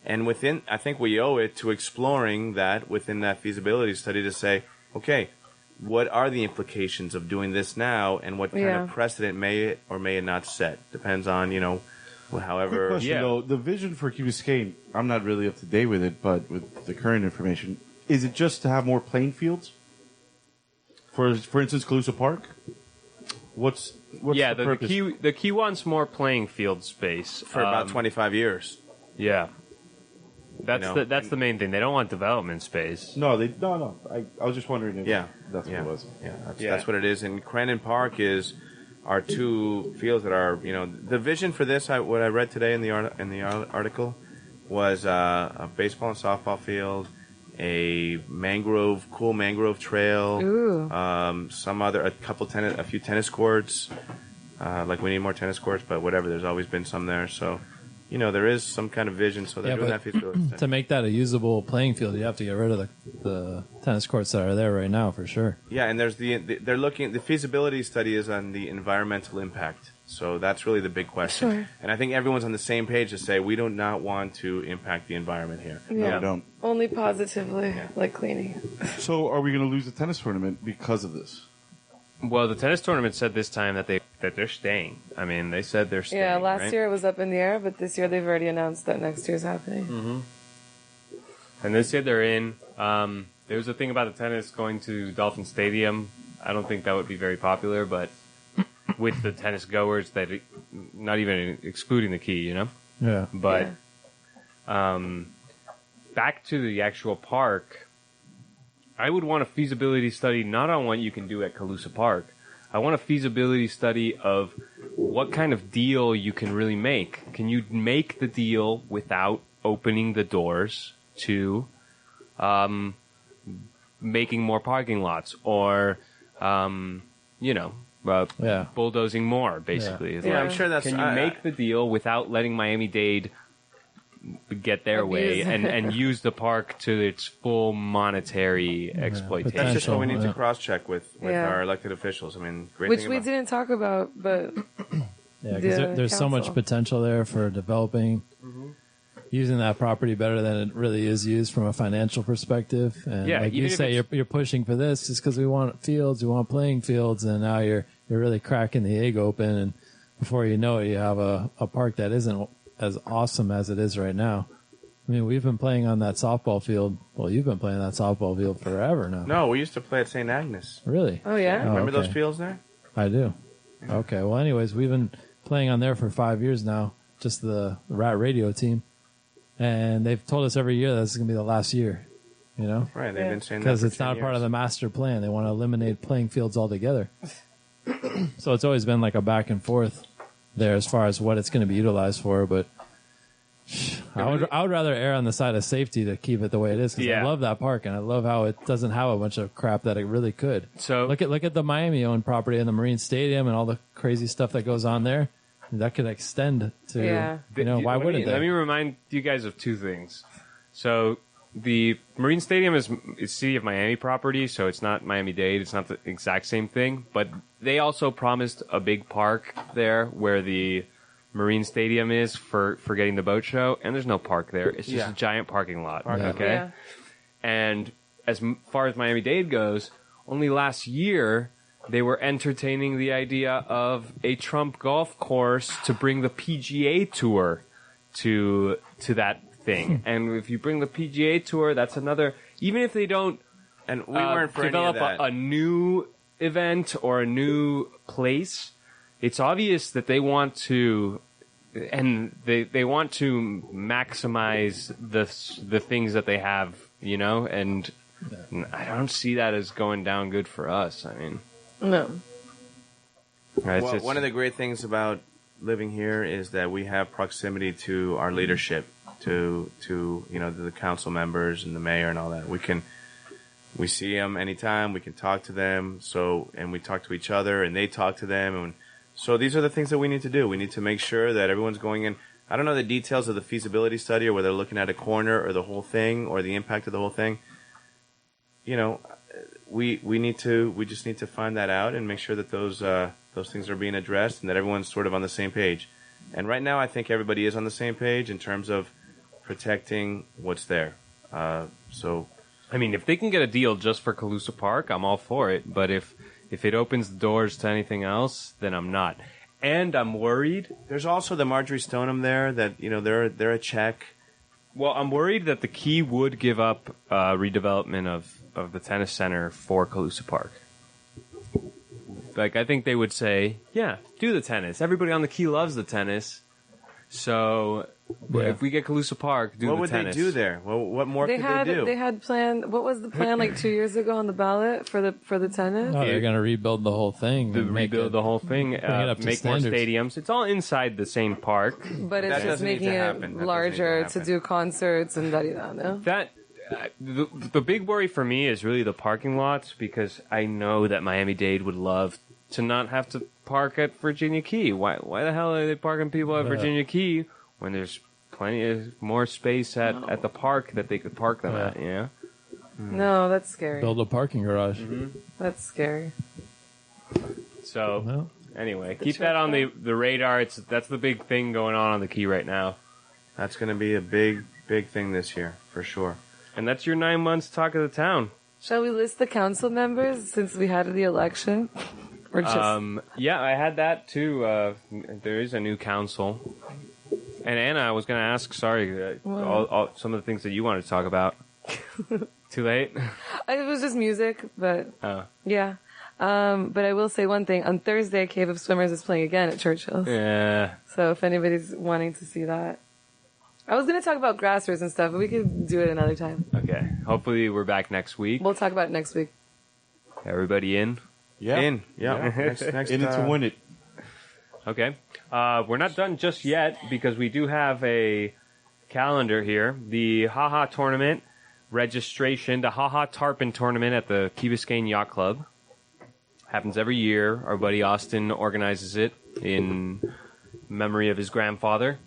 Speaker 1: and I think we owe it to exploring that within that feasibility study to say, okay, what are the implications of doing this now, and what kind of precedent may or may it not set? Depends on however.
Speaker 4: Quick question
Speaker 3: Yeah.
Speaker 4: though, the vision for Key Biscayne, I'm not really up to date with it, but with the current information, is it just to have more playing fields? For instance, Calusa Park. What's
Speaker 3: yeah,
Speaker 4: the purpose?
Speaker 3: the key wants more playing field space
Speaker 1: For about 25 years.
Speaker 3: Yeah, that's
Speaker 1: know,
Speaker 3: that's the main thing. They don't want development space.
Speaker 4: No. I was just wondering if that's what
Speaker 1: Yeah.
Speaker 4: it was.
Speaker 1: That's what it is. And Crandon Park are two fields that are, the vision for this. What I read today in the article was a baseball and softball field, a cool mangrove trail,
Speaker 2: Ooh.
Speaker 1: a few tennis courts. We need more tennis courts, but whatever. There's always been some there, so. There is some kind of vision, so they're doing that feasibility study.
Speaker 5: To make that a usable playing field, you have to get rid of the tennis courts that are there right now, for sure.
Speaker 1: Yeah, and there's the feasibility study is on the environmental impact. So that's really the big question.
Speaker 2: Sure.
Speaker 1: And I think everyone's on the same page to say we do not want to impact the environment here.
Speaker 2: Yeah.
Speaker 4: I don't.
Speaker 2: Only positively, like cleaning.
Speaker 4: So, are we going to lose the tennis tournament because of this?
Speaker 3: Well, the tennis tournament said this time that they're staying. I mean, they said they're staying.
Speaker 2: Yeah, last
Speaker 3: right?
Speaker 2: year it was up in the air, but this year they've already announced that next year's happening.
Speaker 3: And they said they're in. There's a thing about the tennis going to Dolphin Stadium. I don't think that would be very popular, but with the tennis goers, not even excluding the key,
Speaker 5: Yeah.
Speaker 3: But back to the actual park, I would want a feasibility study not on what you can do at Calusa Park. I want a feasibility study of what kind of deal you can really make. Can you make the deal without opening the doors to making more parking lots or, bulldozing more, basically?
Speaker 2: Yeah,
Speaker 1: I'm sure that's.
Speaker 3: Can you make the deal without letting Miami-Dade get their way
Speaker 2: Abuse.
Speaker 3: and use the park to its full monetary exploitation?
Speaker 1: That's just what we need to
Speaker 5: Yeah.
Speaker 1: cross-check with
Speaker 2: Yeah.
Speaker 1: our elected officials. I mean, great
Speaker 2: Which
Speaker 1: thing
Speaker 2: we
Speaker 1: about
Speaker 2: didn't talk about, but
Speaker 5: Yeah, because
Speaker 2: the
Speaker 5: there's so much
Speaker 2: council.
Speaker 5: potential there for developing, using that property better than it really is used from a financial perspective. And
Speaker 3: Yeah,
Speaker 5: like you
Speaker 3: even if
Speaker 5: say,
Speaker 3: it's-
Speaker 5: you're pushing for this just because we want fields, we want playing fields, and now you're really cracking the egg open, and before you know it, you have a park that isn't as awesome as it is right now. I mean, we've been playing on that softball field. Well, you've been playing that softball field forever now.
Speaker 1: No, we used to play at St. Agnes.
Speaker 5: Really?
Speaker 2: Oh, yeah?
Speaker 1: Remember those
Speaker 5: okay.
Speaker 1: fields there?
Speaker 5: I do. Okay. Well, anyways, we've been playing on there for 5 years now, just the Rat Radio team. And they've told us every year that this is going to be the last year, you know?
Speaker 1: Right, they've been saying that
Speaker 5: Because
Speaker 1: for
Speaker 5: it's
Speaker 1: 10
Speaker 5: not part of
Speaker 1: years.
Speaker 5: the master plan. They want to eliminate playing fields altogether. So it's always been like a back and forth there as far as what it's going to be utilized for. But I would rather err on the side of safety to keep it the way it is because I
Speaker 3: Yeah.
Speaker 5: love that park and I love how it doesn't have a bunch of crap that it really could.
Speaker 3: So
Speaker 5: Look at the Miami-owned property and the Marine Stadium and all the crazy stuff that goes on there. That could extend to,
Speaker 2: Yeah.
Speaker 5: you know, why wouldn't
Speaker 3: Let me
Speaker 5: they?
Speaker 3: remind you guys of two things. So the Marine Stadium is City of Miami property, so it's not Miami-Dade. It's not the exact same thing, but they also promised a big park there where the Marine Stadium is for getting the boat show, and there's no park there. It's just
Speaker 1: Yeah.
Speaker 3: a giant parking lot.
Speaker 5: Yeah.
Speaker 3: Okay.
Speaker 2: Yeah.
Speaker 3: And as far as Miami-Dade goes, only last year they were entertaining the idea of a Trump golf course to bring the PGA Tour to that thing. And if you bring the PGA Tour, that's another. Even if they don't
Speaker 1: And we weren't for any of
Speaker 3: develop
Speaker 1: that.
Speaker 3: a new event or a new place, it's obvious that they want to. And they want to maximize the things that they have, you know, and I don't see that as going down good for us. I mean,
Speaker 2: No.
Speaker 1: Well, one of the great things about living here is that we have proximity to our leadership, to you know the council members and the mayor and all that. We see them anytime. We can talk to them. And we talk to each other, and they talk to them. And so these are the things that we need to do. We need to make sure that everyone's going in. I don't know the details of the feasibility study or whether they're looking at a corner or the whole thing or the impact of the whole thing. You know, we just need to find that out and make sure that those things are being addressed and that everyone's sort of on the same page. And right now, I think everybody is on the same page in terms of protecting what's there. So,
Speaker 3: I mean, if they can get a deal just for Calusa Park, I'm all for it. But if it opens the doors to anything else, then I'm not. And I'm worried.
Speaker 1: there's also the Marjorie Stoneham there that, you know, they're a check.
Speaker 3: Well, I'm worried that the Key would give up redevelopment of the tennis center for Calusa Park. Like, I think they would say, yeah, do the tennis. Everybody on the Key loves the tennis. So if we get Calusa Park, do
Speaker 1: What
Speaker 3: the
Speaker 1: would
Speaker 3: tennis.
Speaker 1: they do there? Well, what more could they do?
Speaker 2: They had planned. What was the plan like 2 years ago on the ballot for the tennis?
Speaker 5: Oh, they're going to rebuild the whole thing.
Speaker 3: To
Speaker 5: and make
Speaker 3: rebuild
Speaker 5: it-
Speaker 3: the whole thing,
Speaker 5: bring it up to
Speaker 3: make more
Speaker 5: standards.
Speaker 3: stadiums. It's all inside the same park.
Speaker 2: But it's
Speaker 1: That
Speaker 2: just
Speaker 1: doesn't need to
Speaker 2: making
Speaker 1: happen. That
Speaker 2: it
Speaker 1: doesn't
Speaker 2: larger
Speaker 1: need to
Speaker 2: to
Speaker 1: happen.
Speaker 2: do concerts and da-da-da, no?
Speaker 3: That the big worry for me is really the parking lots because I know that Miami-Dade would love to not have to park at Virginia Key. Why the hell are they parking people at
Speaker 5: Yeah.
Speaker 3: Virginia Key when there's plenty of more space at the park that they could park them at? Yeah.
Speaker 2: No, that's scary.
Speaker 5: build a parking garage.
Speaker 2: That's scary.
Speaker 3: So
Speaker 5: Well,
Speaker 3: anyway, keep that on the radar. That's the big thing going on the Key right now,
Speaker 1: That's going to be a big thing this year for sure.
Speaker 3: and that's your 9 months talk of the town.
Speaker 2: Shall we list the council members since we had the election? Or just
Speaker 3: Yeah, I had that too. There is a new council. And Anna, I was going to ask, sorry, all some of the things that you wanted to talk about. Too late?
Speaker 2: it was just music, but
Speaker 3: Oh.
Speaker 2: yeah. But I will say one thing. On Thursday, Cave of Swimmers is playing again at Churchill's.
Speaker 3: Yeah.
Speaker 2: So if anybody's wanting to see that. I was going to talk about grassroots and stuff, but we could do it another time.
Speaker 3: Okay. Hopefully we're back next week.
Speaker 2: We'll talk about it next week.
Speaker 3: Everybody in?
Speaker 4: Yeah.
Speaker 1: Yeah. Next,
Speaker 4: In it to win it.
Speaker 3: Okay. We're not done just yet because we do have a calendar here. The Haha tournament registration, the Haha Tarpon tournament at the Key Biscayne Yacht Club. Happens every year. Our buddy Austin organizes it in memory of his grandfather.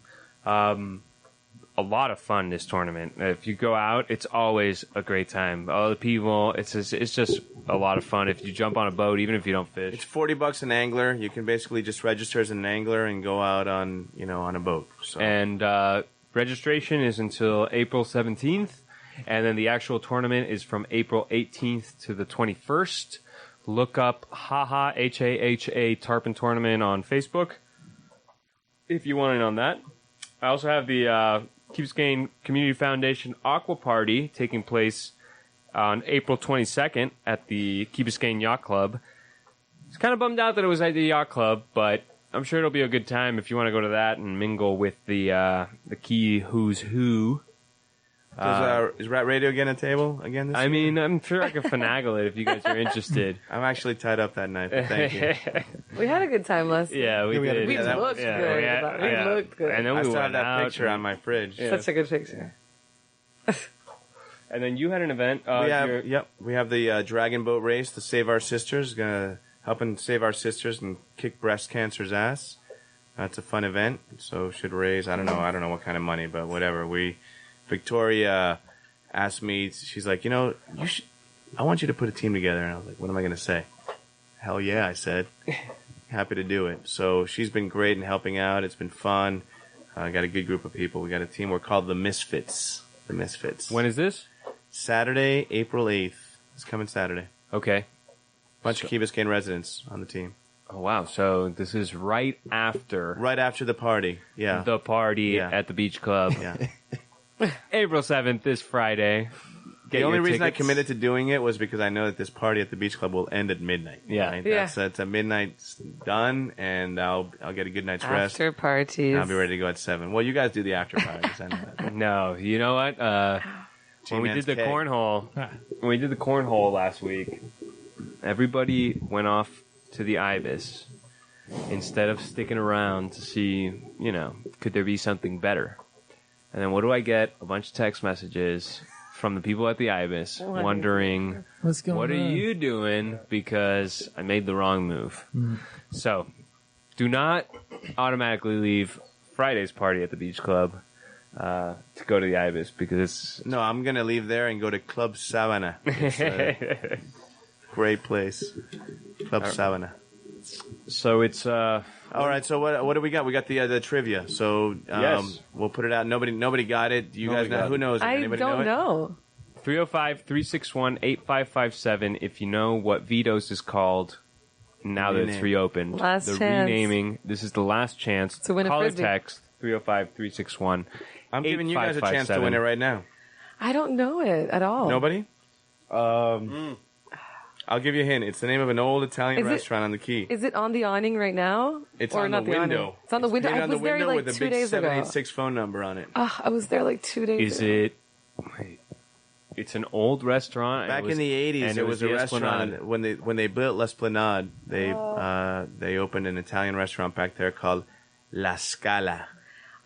Speaker 3: A lot of fun, this tournament. If you go out, it's always a great time. All the people, it's just a lot of fun. If you jump on a boat, even if you don't fish.
Speaker 1: It's $40 an angler. You can basically just register as an angler and go out on a boat. So.
Speaker 3: And registration is until April 17th, and then the actual tournament is from April 18th to the 21st. Look up Haha HAHA Tarpon Tournament on Facebook if you want in on that. I also have the Key Biscayne Community Foundation Aqua Party taking place on April 22nd at the Key Biscayne Yacht Club. It's kind of bummed out that it was at the yacht club, but I'm sure it'll be a good time if you want to go to that and mingle with the Key Who's Who.
Speaker 1: Is Rat Radio getting a table again this year?
Speaker 3: I mean, I'm sure I can finagle it if you guys are interested.
Speaker 1: I'm actually tied up that night, but thank you.
Speaker 2: We had a good time last night.
Speaker 3: Yeah, we did.
Speaker 2: We looked good. We looked good.
Speaker 3: And then
Speaker 1: I
Speaker 3: we
Speaker 1: still have
Speaker 3: went
Speaker 1: that
Speaker 3: out
Speaker 1: picture on my fridge.
Speaker 3: Yeah.
Speaker 2: Such a good picture.
Speaker 3: And then you had an event.
Speaker 1: We have the Dragonboat Race to Save Our Sisters. Gonna helping save our sisters and kick breast cancer's ass. That's a fun event. So should raise I don't know what kind of money, but whatever. Victoria asked me. She's like, I want you to put a team together, and I was like, what am I gonna say? Hell yeah, I said. Happy to do it. So she's been great in helping out. It's been fun. Got a good group of people. We got a team. We're called the Misfits. The Misfits.
Speaker 3: When is this?
Speaker 1: Saturday, April 8th. It's coming Saturday.
Speaker 3: Okay.
Speaker 1: Bunch of Key Biscayne residents on the team.
Speaker 3: Oh, wow. So this is right after
Speaker 1: Right after the party. Yeah.
Speaker 3: the party
Speaker 1: Yeah.
Speaker 3: at the beach club.
Speaker 1: Yeah.
Speaker 3: April 7th, this Friday. Get
Speaker 1: The only
Speaker 3: your
Speaker 1: reason I
Speaker 3: tickets.
Speaker 1: committed to doing it was because I know that this party at the beach club will end at midnight.
Speaker 3: Yeah.
Speaker 1: Right?
Speaker 2: Yeah.
Speaker 1: That's at midnight done, and I'll get a good night's rest.
Speaker 2: After parties.
Speaker 1: And I'll be ready to go at 7. Well, you guys do the after parties. I know that.
Speaker 3: No, you know what? When we did the
Speaker 1: G-Man's
Speaker 3: cornhole last week, everybody went off to the Ibis instead of sticking around to see, could there be something better? And then what do I get? A bunch of text messages from the people at the Ibis wondering,
Speaker 5: What's going
Speaker 3: what are
Speaker 5: on?
Speaker 3: you doing? Because I made the wrong move. So do not automatically leave Friday's party at the beach club to go to the Ibis because it's
Speaker 1: No, I'm going to leave there and go to Club Savannah. It's a great place. Club Savannah.
Speaker 3: so it's
Speaker 1: All right, so what do we got? We got the trivia. So
Speaker 3: Yes.
Speaker 1: we'll put it out. Nobody got it. You
Speaker 4: Nobody
Speaker 1: guys know?
Speaker 4: got
Speaker 1: Who
Speaker 4: it.
Speaker 1: knows?
Speaker 2: I
Speaker 1: Anybody
Speaker 2: don't
Speaker 1: know.
Speaker 3: 305-361-8557 if you know what Vito's is called now that it's
Speaker 1: Rename.
Speaker 3: reopened.
Speaker 2: Last
Speaker 3: the
Speaker 2: chance.
Speaker 3: renaming. This is the last chance.
Speaker 2: To win a
Speaker 3: Call or
Speaker 2: Frisbee.
Speaker 3: text 305-361.
Speaker 1: I'm giving you guys a chance to win it right now.
Speaker 2: I don't know it at all.
Speaker 1: Nobody? I'll give you a hint. It's the name of an old Italian
Speaker 2: Is it-
Speaker 1: restaurant on the Key.
Speaker 2: Is it on the awning right now?
Speaker 1: It's
Speaker 2: or
Speaker 1: on
Speaker 2: not
Speaker 1: the window.
Speaker 2: awning? It's on the window.
Speaker 1: painted
Speaker 2: I
Speaker 1: on
Speaker 2: was
Speaker 1: the
Speaker 2: there
Speaker 1: window
Speaker 2: like
Speaker 1: with a
Speaker 2: 2
Speaker 1: big
Speaker 2: days ago.
Speaker 1: 786 phone number on it.
Speaker 2: I was there like 2 days
Speaker 3: Is
Speaker 2: ago.
Speaker 3: it... Wait. It's an old restaurant.
Speaker 1: Back in the 80s,
Speaker 3: and
Speaker 1: it was a
Speaker 3: the
Speaker 1: restaurant.
Speaker 3: Esplanade.
Speaker 1: When they built L'Esplanade, they opened an Italian restaurant back there called La Scala.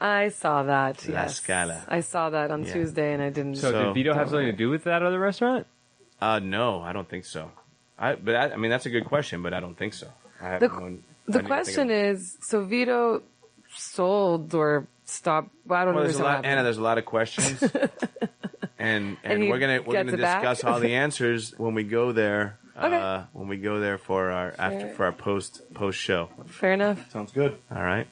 Speaker 2: I saw that.
Speaker 1: La
Speaker 2: Yes.
Speaker 1: Scala.
Speaker 2: I saw that on
Speaker 1: Yeah.
Speaker 2: Tuesday, and I didn't.
Speaker 3: So did Vito have something to do with that other restaurant?
Speaker 1: No, I don't think so. I mean, that's a good question, but I don't think so. I
Speaker 2: The-
Speaker 1: haven't known- I
Speaker 2: The
Speaker 1: didn't
Speaker 2: question
Speaker 1: think
Speaker 2: is, so Vito sold or stopped? Well, I don't
Speaker 1: Well,
Speaker 2: know.
Speaker 1: there's a lot, Anna. There's a lot of questions, and
Speaker 2: he
Speaker 1: we're gonna
Speaker 2: gets it back?
Speaker 1: discuss all the answers when we go there.
Speaker 2: Okay.
Speaker 1: When we go there for our post show.
Speaker 2: Fair enough.
Speaker 4: Sounds good.
Speaker 1: All right.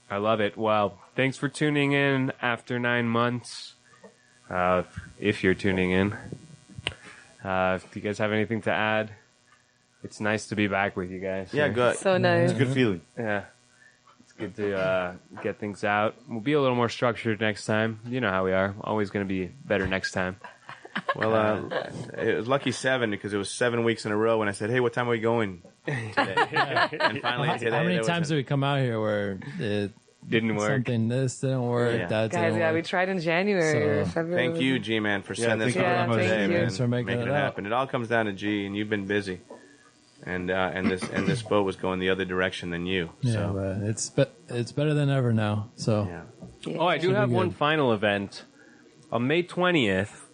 Speaker 3: I love it. Well, thanks for tuning in after 9 months. If you're tuning in. Do you guys have anything to add? It's nice to be back with you guys.
Speaker 1: Yeah, good.
Speaker 2: So nice.
Speaker 4: It's a good feeling.
Speaker 3: Yeah. It's good to get things out. We'll be a little more structured next time. You know how we are. Always going to be better next time.
Speaker 1: Well, it was lucky 7 because it was 7 weeks in a row when I said, "Hey, what time are we going?" Today? And finally today.
Speaker 5: How many
Speaker 1: there was
Speaker 5: times
Speaker 1: a-
Speaker 5: did we come out here where it
Speaker 3: Didn't work.
Speaker 5: something this didn't work,
Speaker 1: Yeah.
Speaker 5: that
Speaker 2: Guys,
Speaker 5: didn't
Speaker 2: yeah, we
Speaker 5: work?
Speaker 2: tried in January or
Speaker 5: So,
Speaker 2: February.
Speaker 1: Thank you, Gman, for sending this
Speaker 4: thank you
Speaker 1: on
Speaker 2: very much.
Speaker 1: today,
Speaker 2: Thank you.
Speaker 1: man.
Speaker 5: Thanks for making it out.
Speaker 1: happen. It all comes down to G, and you've been busy, and this boat was going the other direction than you.
Speaker 5: Yeah,
Speaker 1: So
Speaker 5: but it's better than ever now. So
Speaker 1: yeah.
Speaker 3: Oh, I do
Speaker 5: Should be
Speaker 3: have one
Speaker 5: good.
Speaker 3: final event. On May 20th,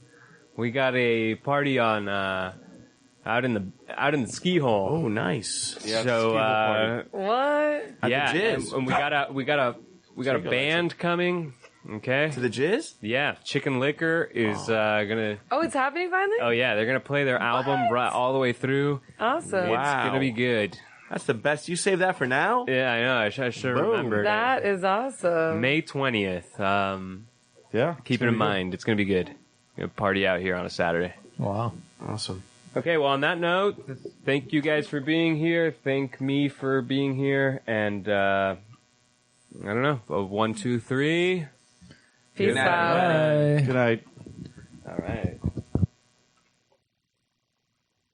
Speaker 3: we got a party on out in the ski hole.
Speaker 1: Oh, nice.
Speaker 4: Yeah,
Speaker 3: So
Speaker 4: ski hole party.
Speaker 2: What?
Speaker 1: At
Speaker 3: yeah,
Speaker 1: the Jizz.
Speaker 3: and we got a
Speaker 1: Sprinkle that
Speaker 3: band coming. Okay.
Speaker 1: To the Jizz?
Speaker 3: Yeah, Chicken Liquor is gonna.
Speaker 2: Oh, it's happening finally?
Speaker 3: Oh yeah, they're gonna play their album right all the way through.
Speaker 2: Awesome.
Speaker 1: Wow.
Speaker 3: It's gonna be good.
Speaker 1: That's the best. You saved that for now?
Speaker 3: Yeah, I know. I should
Speaker 1: Boom.
Speaker 3: remember.
Speaker 2: That is awesome.
Speaker 3: May 20th.
Speaker 4: Yeah.
Speaker 3: Keep it in mind. It's gonna be good. We're gonna party out here on a Saturday.
Speaker 5: wow.
Speaker 1: Awesome.
Speaker 3: Okay, well, on that note, thank you guys for being here. Thank me for being here. And, I don't know, 1, 2, 3.
Speaker 2: Peace
Speaker 1: night,
Speaker 2: out.
Speaker 5: Bye.
Speaker 4: Good night.
Speaker 3: All right.